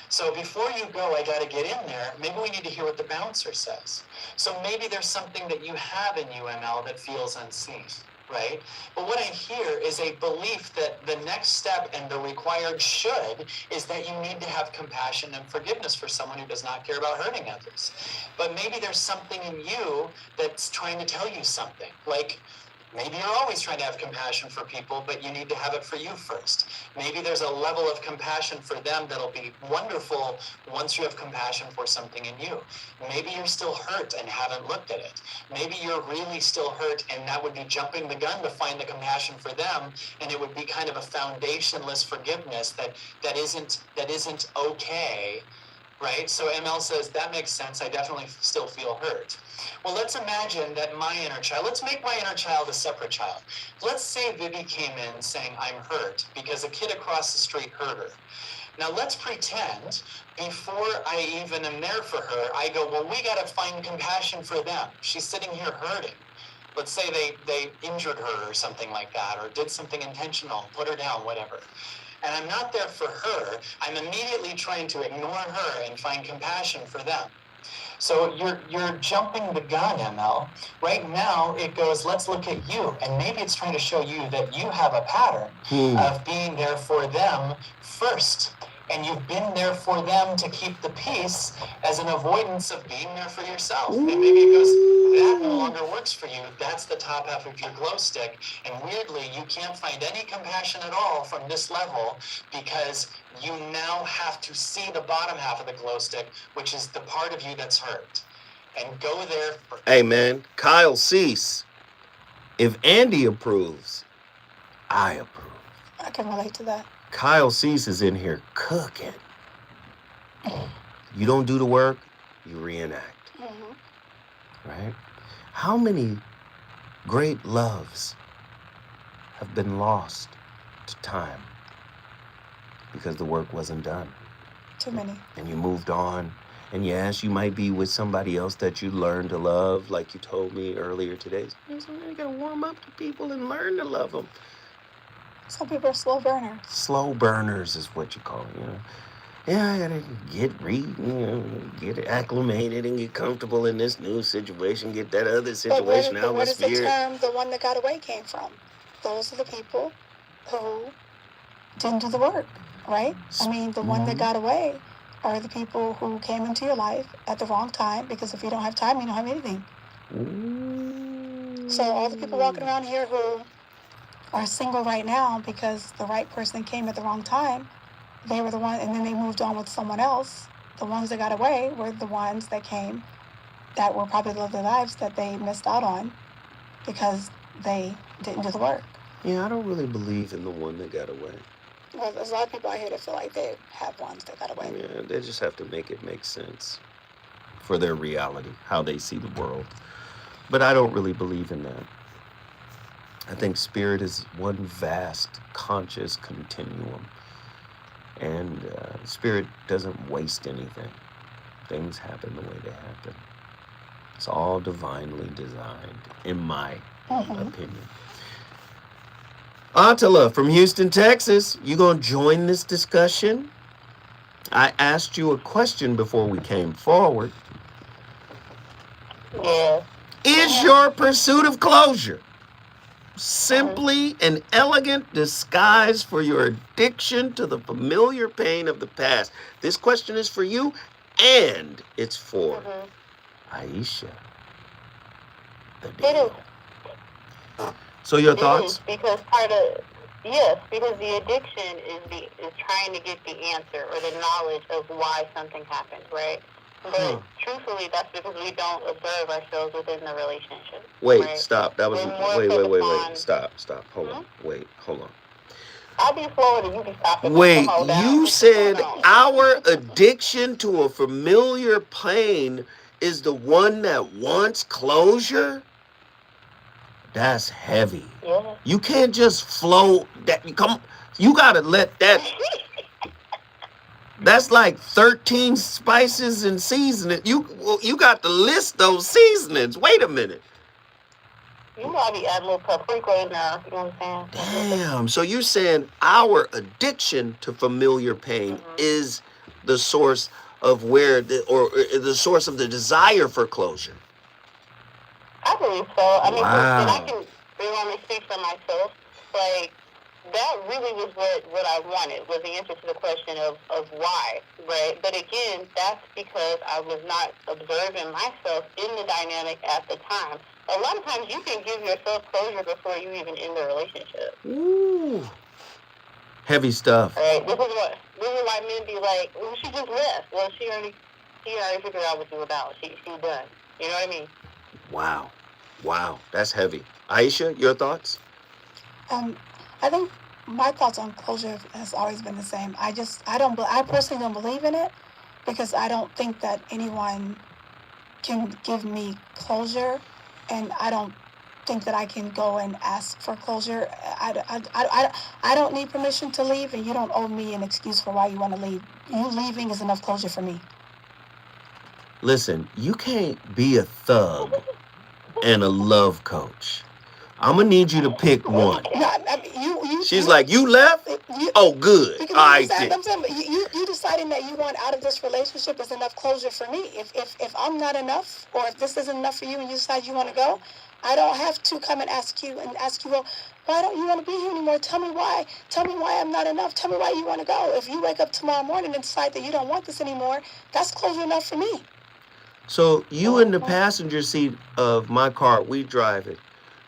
So before you go, I got to get in there. Maybe we need to hear what the bouncer says. So maybe there's something that you have in UML that feels unseen, right? But what I hear is a belief that the next step and the required should is that you need to have compassion and forgiveness for someone who does not care about hurting others. But maybe there's something in you that's trying to tell you something, like maybe you're always trying to have compassion for people, but you need to have it for you first. Maybe there's a level of compassion for them that'll be wonderful once you have compassion for something in you. Maybe you're still hurt and haven't looked at it. Maybe you're really still hurt and that would be jumping the gun to find the compassion for them, and it would be kind of a foundationless forgiveness that isn't okay. Right? So ML says, that makes sense. I definitely still feel hurt. Well, let's imagine that my inner child, let's make my inner child a separate child. Let's say Vivi came in saying, I'm hurt because a kid across the street hurt her. Now let's pretend before I even am there for her, I go, well, we got to find compassion for them. She's sitting here hurting. Let's say they injured her or something like that, or did something intentional, put her down, whatever. And I'm not there for her. I'm immediately trying to ignore her and find compassion for them. So you're jumping the gun, ML. Right now, it goes, let's look at you. And maybe it's trying to show you that you have a pattern of being there for them first. And you've been there for them to keep the peace as an avoidance of being there for yourself. And maybe it goes, that no longer works for you. That's the top half of your glow stick. And weirdly, you can't find any compassion at all from this level because you now have to see the bottom half of the glow stick, which is the part of you that's hurt. And go there for... Hey, man, Kyle Cease. If Andy approves, I approve. I can relate to that. Kyle Cease is in here cooking. You don't do the work, you reenact. Right? How many great loves have been lost to time because the work wasn't done? Too many. And you moved on. And yes, you might be with somebody else that you learned to love, like you told me earlier today. So you gotta warm up to people and learn to love them. Some people are slow burners. Slow burners is what you call it, you know. Yeah, I gotta get acclimated and get comfortable in this new situation, get that other situation out where with does the spirit. term "the one that got away" came from? Those are the people who didn't do the work, right? I mean, the one that got away are the people who came into your life at the wrong time, because if you don't have time, you don't have anything. So all the people walking around here who are single right now because the right person came at the wrong time, they were the one, and then they moved on with someone else. The ones that got away were the ones that came that were probably lived their lives that they missed out on because they didn't do the work. Yeah, I don't really believe in the one that got away. Well, there's a lot of people out here that feel like they have ones that got away. Yeah, they just have to make it make sense for their reality, how they see the world. But I don't really believe in that. I think spirit is one vast conscious continuum. And spirit doesn't waste anything. Things happen the way they happen. It's all divinely designed, in my opinion. Attila from Houston, Texas, you gonna join this discussion? I asked you a question before we came forward. Yeah. Is your pursuit of closure simply an elegant disguise for your addiction to the familiar pain of the past? This question is for you, and it's for Aisha. The deal. So your thoughts? Because because the addiction is trying to get the answer or the knowledge of why something happened, right? But truthfully, that's because we don't observe ourselves within the relationship. Wait, right? stop. That was wait. Stop. Hold on. Wait, hold on. I'll be flowing and you can stop it. Wait, you said our addiction to a familiar pain is the one that wants closure? That's heavy. Yeah. You can't just flow that. You gotta let that. That's like 13 spices and seasoning. You got to list those seasonings. Wait a minute. You know I be adding a little paprika in there. You know what I'm saying? Damn. So you're saying our addiction to familiar pain is the source of the source of the desire for closure. I believe so. I mean, Wow. and I can really speak for myself. Like, that really was what I wanted, was the answer to the question of why, right? But again, that's because I was not observing myself in the dynamic at the time. A lot of times you can give yourself closure before you even end the relationship. Ooh. Heavy stuff. Right? This is why men be like, well, she just left. Well, she already figured out what you were about. She's done. You know what I mean? Wow. That's heavy. Aisha, your thoughts? I think my thoughts on closure has always been the same. I personally don't believe in it because I don't think that anyone can give me closure, and I don't think that I can go and ask for closure. I don't need permission to leave, and you don't owe me an excuse for why you want to leave. You leaving is enough closure for me. Listen, you can't be a thug and a love coach. I'm going to need you to pick one. She's like, you left? Oh, good. I'm saying, you deciding that you want out of this relationship is enough closure for me. If I'm not enough, or if this isn't enough for you and you decide you want to go, I don't have to come and ask you, well, why don't you want to be here anymore? Tell me why. Tell me why I'm not enough. Tell me why you want to go. If you wake up tomorrow morning and decide that you don't want this anymore, that's closure enough for me. So you in the passenger seat of my car, we driving.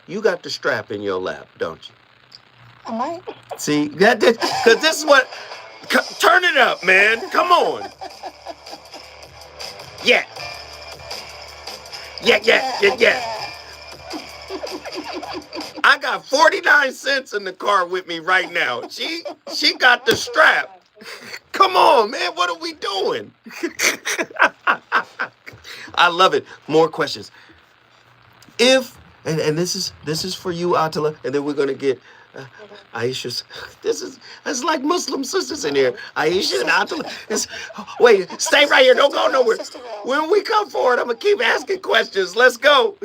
You got the strap in your lap, don't you? I might. See, because this is what. Turn it up, man. Come on. Yeah. I got 49 cents in the car with me right now. She got the strap. Come on, man. What are we doing? I love it. More questions. And this is for you, Attila, and then we're gonna get Aisha's. It's like Muslim sisters in here. Aisha and Attila. Wait, stay right here. Don't go nowhere. When we come forward, I'm gonna keep asking questions. Let's go.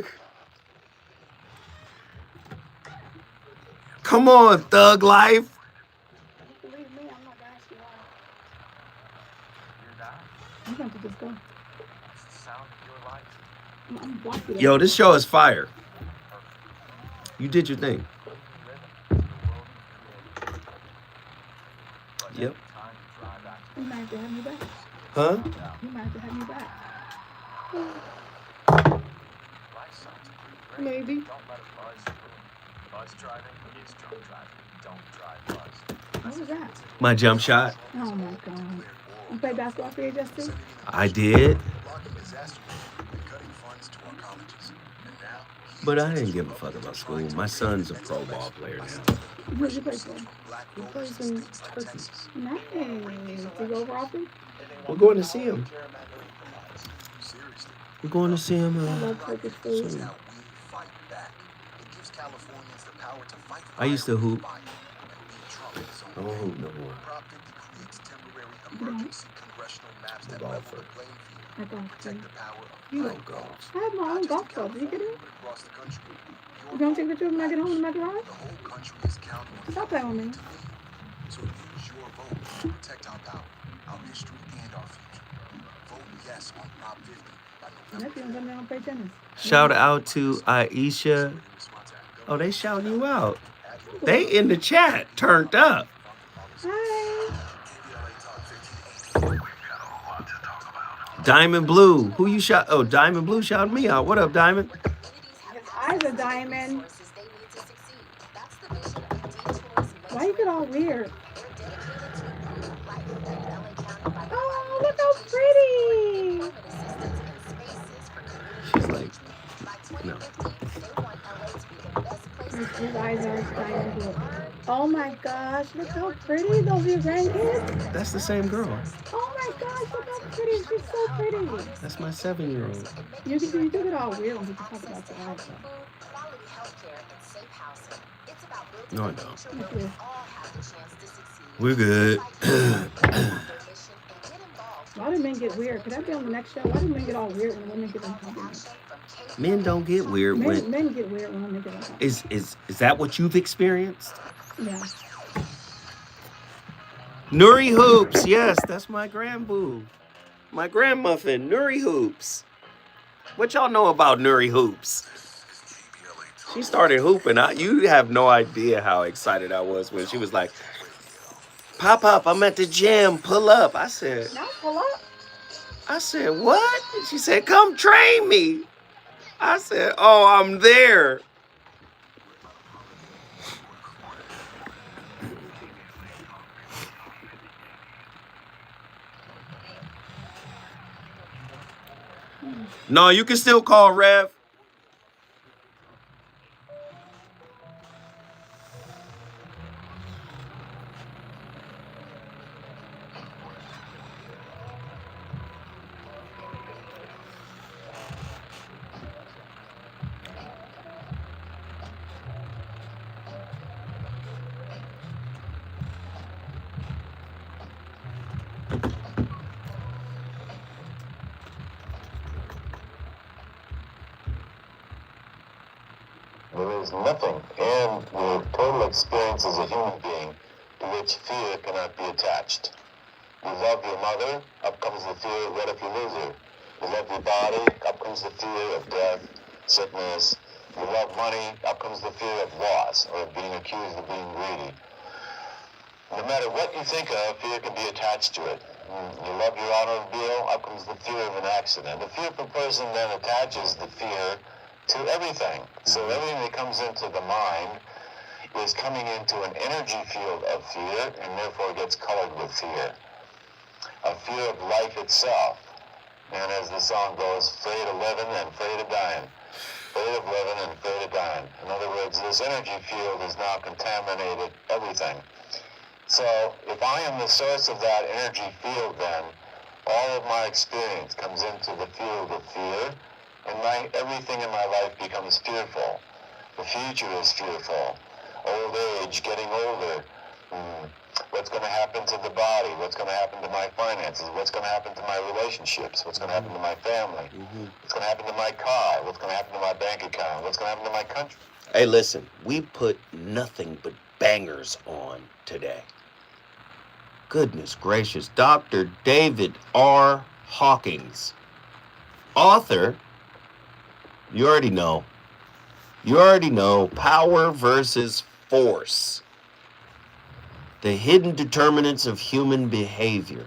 Come on, thug life. Believe me, I'm not gonna ask you why. You have to just go. Yo, this show is fire. You did your thing. Yep. You might have to have me back. Huh? You might have to have me back. Maybe. What was that? My jump shot. Oh my God. You play basketball for your Justin? I did. But I didn't give a fuck about school. My son's a pro ball player now. What did you play for? You play some Nice. Do you go over often? We're going to see him. We're going to see him. I love Turkish food. Soon. I used to hoop. I don't hoop no more. I'm a golfer. I golf too. You don't golf. I have my own golf club. Did you get it? You don't take pictures when I get home in my garage? Stop playing with me. So use your vote to protect our power, our history, and our future. Vote yes on Prop 50 by November. Shout out to Aisha. Oh, they shouting you out. They in the chat, turned up. Hi. Diamond Blue. Who you shot? Oh, Diamond Blue shouted me out. What up, Diamond? His eyes are diamond. Why you get all weird? Oh, look how pretty. His eyes are diamond blue. Oh my gosh, look how pretty. Those are your grandkids? That's the same girl. Oh my gosh, look how pretty. She's so pretty. That's my 7-year-old. You do get all weird when people talk about your life, though. No, I don't. We're good. Why do men get weird? Could that be on the next show? Why do men get all weird when women get uncomfortable? Men don't get weird when men get weird when women get uncomfortable. Is that what you've experienced? Yeah. Nuri Hoops, yes, that's my grandboo. My grandmuffin, Nuri Hoops. What y'all know about Nuri Hoops? She started hooping. You have no idea how excited I was when she was like, Pop, I'm at the gym, pull up. I said, No, pull up. I said, what? She said, come train me. I said, oh, I'm there. No, you can still call Rev. There is nothing in the total experience as a human being to which fear cannot be attached. You love your mother, up comes the fear, what if you lose her? You love your body, up comes the fear of death, sickness. You love money, up comes the fear of loss, or being accused of being greedy. No matter what you think of, fear can be attached to it. You love your automobile, up comes the fear of an accident. The fearful person then attaches the fear to everything. So everything that comes into the mind is coming into an energy field of fear and therefore gets colored with fear. A fear of life itself. And as the song goes, afraid of living and afraid of dying. Afraid of living and afraid of dying. In other words, this energy field has now contaminated everything. So if I am the source of that energy field, then all of my experience comes into the field of fear, and everything in my life becomes fearful. The future is fearful. Old age, getting older. What's going to happen to the body? What's going to happen to my finances? What's going to happen to my relationships? What's going to happen to my family? What's going to happen to my car? What's going to happen to my bank account? What's going to happen to my country? Hey, listen, we put nothing but bangers on today. Goodness gracious. Dr. David R. Hawkins, author, you already know, Power versus Force. The hidden determinants of human behavior.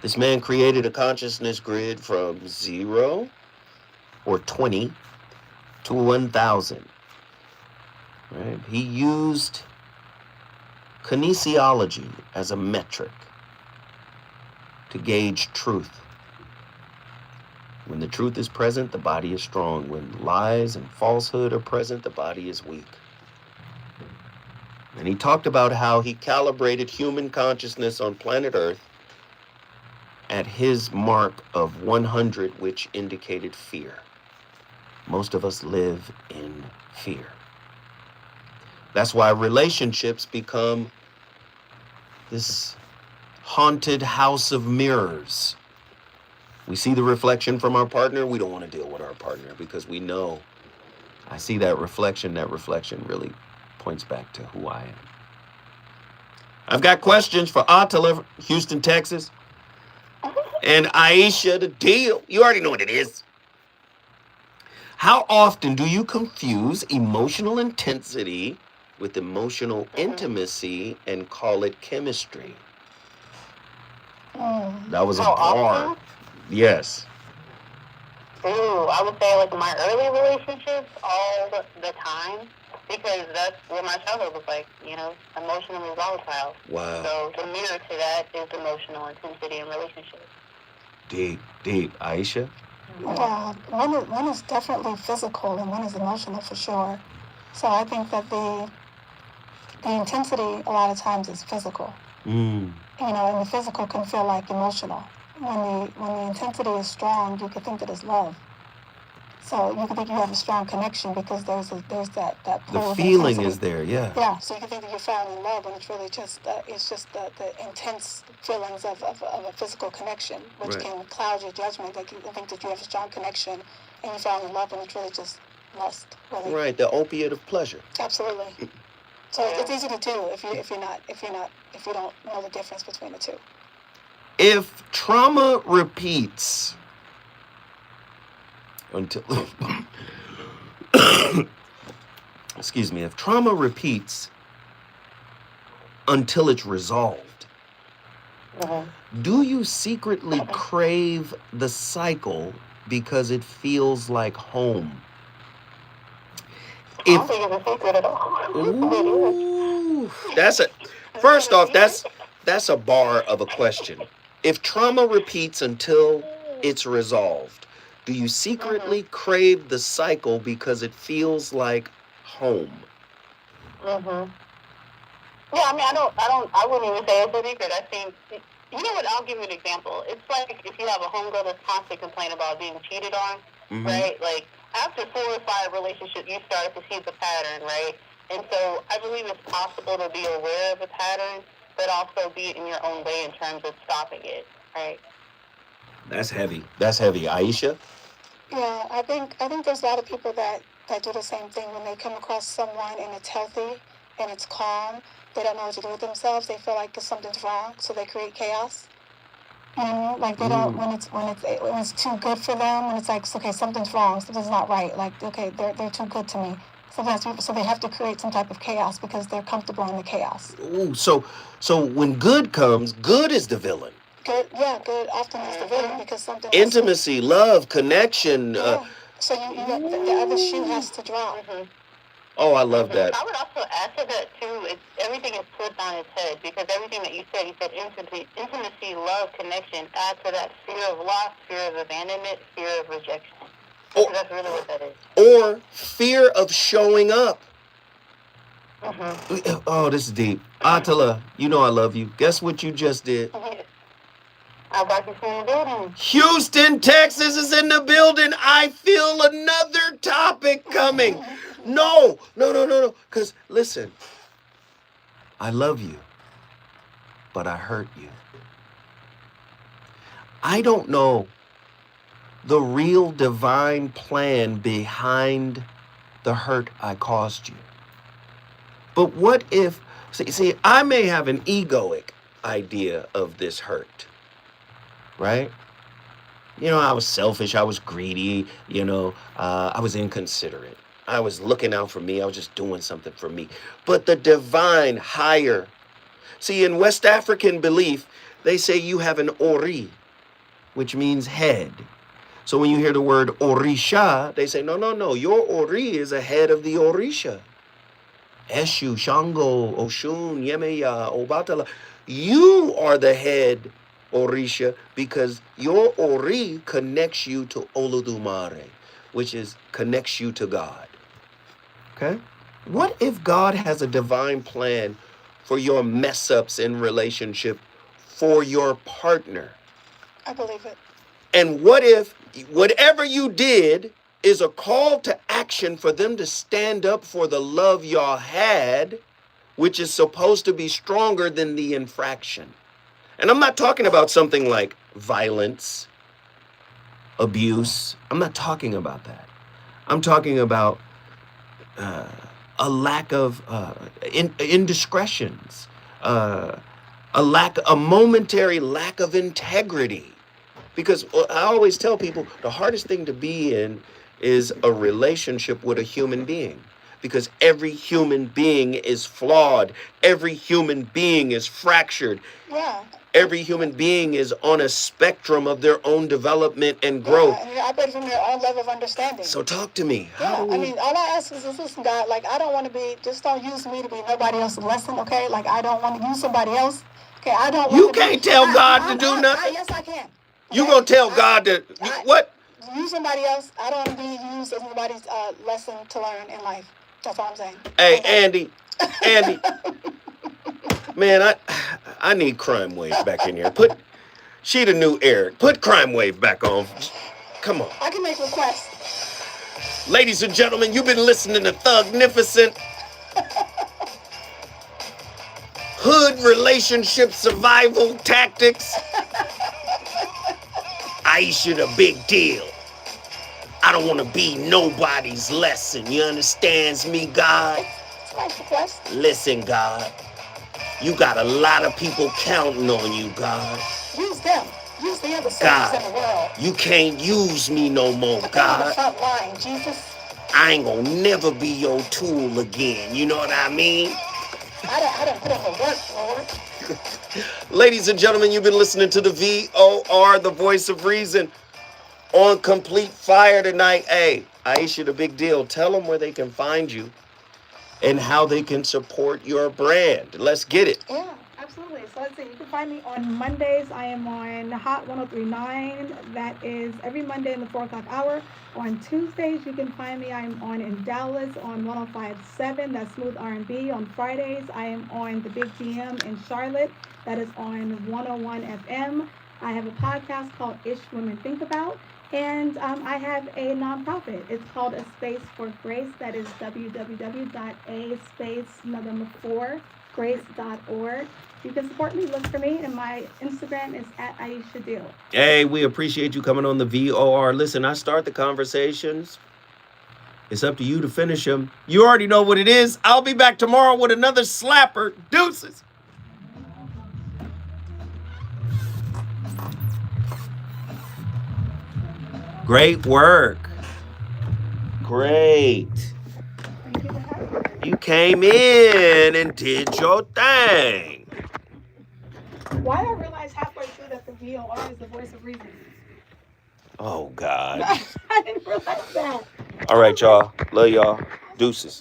This man created a consciousness grid from 0 or 20 to 1,000. Right? He used kinesiology as a metric to gauge truth. When the truth is present, the body is strong. When lies and falsehood are present, the body is weak. And he talked about how he calibrated human consciousness on planet Earth at his mark of 100, which indicated fear. Most of us live in fear. That's why relationships become this haunted house of mirrors. We see the reflection from our partner. We don't want to deal with our partner because we know, I see that reflection really points back to who I am. I've got questions for Attila, Houston, Texas, and Aisha, the deal. You already know what it is. How often do you confuse emotional intensity with emotional intimacy and call it chemistry? That was a bar. Yes. Ooh, I would say like my early relationships all the time, because that's what my childhood was like, emotionally volatile. Wow. So the mirror to that is emotional intensity in relationships. Deep. Aisha? Yeah, one is definitely physical and one is emotional for sure. So I think that the intensity a lot of times is physical. Mm. You know, and the physical can feel like emotional. When the intensity is strong, you can think that it's love. So you can think you have a strong connection because there's that The pull of feeling intensity. is there, yeah. Yeah, so you can think that you're falling in love when it's really just the intense feelings of a physical connection, which Right. can cloud your judgment. Like you think that you have a strong connection and you fall in love when it's really just lust. Really. Right, the opiate of pleasure. Absolutely. So it's easy to do if you don't know the difference between the two. If trauma repeats until excuse me, if trauma repeats until it's resolved, do you secretly crave the cycle because it feels like home? I don't think it's a secret at all. Ooh, first off, that's a bar of a question. If trauma repeats until it's resolved, do you secretly crave the cycle because it feels like home? Yeah, I mean, I wouldn't even say it's a secret. I think, you know what? I'll give you an example. It's like if you have a homegirl that's constantly complaining about being cheated on, right? Like after 4 or 5 relationships, you start to see the pattern, right? And so I believe it's possible to be aware of the pattern, but also be it in your own way in terms of stopping it, right? That's heavy. That's heavy. Aisha? Yeah, I think there's a lot of people that do the same thing when they come across someone and it's healthy and it's calm. They don't know what to do with themselves. They feel like something's wrong, so they create chaos. You know, like they don't when it's too good for them, and it's like, okay, something's wrong, something's not right. Like, okay, they're too good to me. So they have to create some type of chaos because they're comfortable in the chaos. Ooh, so when good comes, good is the villain. Good often is the villain because something. Intimacy, love, connection. So the other shoe has to drop. Oh, I love that. I would also add to that too. Everything is flipped on its head because everything that you said intimacy, love, connection. Add to that fear of loss, fear of abandonment, fear of rejection. That's really what that is. Or fear of showing up. Oh, this is deep. Atala, you know I love you. Guess what you just did? I brought you from the building. Houston, Texas is in the building. I feel another topic coming. No. Because listen, I love you, but I hurt you. I don't know the real divine plan behind the hurt I caused you. But what if, see, I may have an egoic idea of this hurt, right? You know, I was selfish, I was greedy, I was inconsiderate. I was looking out for me, I was just doing something for me. But the divine higher, see, in West African belief, they say you have an ori, which means head. So when you hear the word orisha, they say, no, your ori is a head of the orisha. Eshu, Shango, Oshun, Yemeya, Obatala. You are the head Orisha because your Ori connects you to Olodumare, which connects you to God. Okay? What if God has a divine plan for your mess ups in relationship for your partner? I believe it. And what if whatever you did is a call to action for them to stand up for the love y'all had, which is supposed to be stronger than the infraction? And I'm not talking about something like violence, abuse. I'm not talking about that. I'm talking about a lack of indiscretions, a momentary lack of integrity. Because I always tell people the hardest thing to be in is a relationship with a human being. Because every human being is flawed. Every human being is fractured. Yeah. Every human being is on a spectrum of their own development and growth. Yeah, and I bet from their own level of understanding. So talk to me. I mean, all I ask is listen, God, like, I don't want to be, just don't use me to be nobody else's lesson, okay? Like, I don't want to use somebody else. Okay, I don't want You can't tell God to do nothing. Yes, I can. You gonna tell God to, what? Use somebody else. I don't want to be used as anybody's lesson to learn in life. That's all I'm saying. Hey, Andy, man, I need Crime Wave back in here. She the new Eric. Put Crime Wave back on. Come on. I can make requests. Ladies and gentlemen, you've been listening to Thugnificent. Hood relationship survival tactics. Aisha the big deal. I don't want to be nobody's lesson. You understands me, God? Listen, God. You got a lot of people counting on you, God. Use them. Use the other God, in the world. You can't use me no more, God. The front line, Jesus. I ain't gonna never be your tool again. You know what I mean? I done put up a work, Lord. Ladies and gentlemen, you've been listening to the VOR, the voice of reason, on complete fire tonight. Hey, Aisha, the big deal. Tell them where they can find you and how they can support your brand. Let's get it. Yeah, absolutely. So let's see. You can find me on Mondays. I am on Hot 103.9. That is every Monday in the 4 o'clock hour. On Tuesdays, you can find me. I am on in Dallas on 105.7. That's Smooth R&B. On Fridays, I am on the Big DM in Charlotte. That is on 101 FM. I have a podcast called Ish Women Think About. And I have a nonprofit. It's called A Space for Grace. That is www.a-4grace.org. You can support me. Look for me. And my Instagram is @Aisha Deal. Hey, we appreciate you coming on the VOR. Listen, I start the conversations. It's up to you to finish them. You already know what it is. I'll be back tomorrow with another slapper. Deuces. Great work. Great. You came in and did your thing. Why did I realize halfway through that the VOR is the voice of reason? Oh, God. I didn't realize that. All right, y'all. Love y'all. Deuces.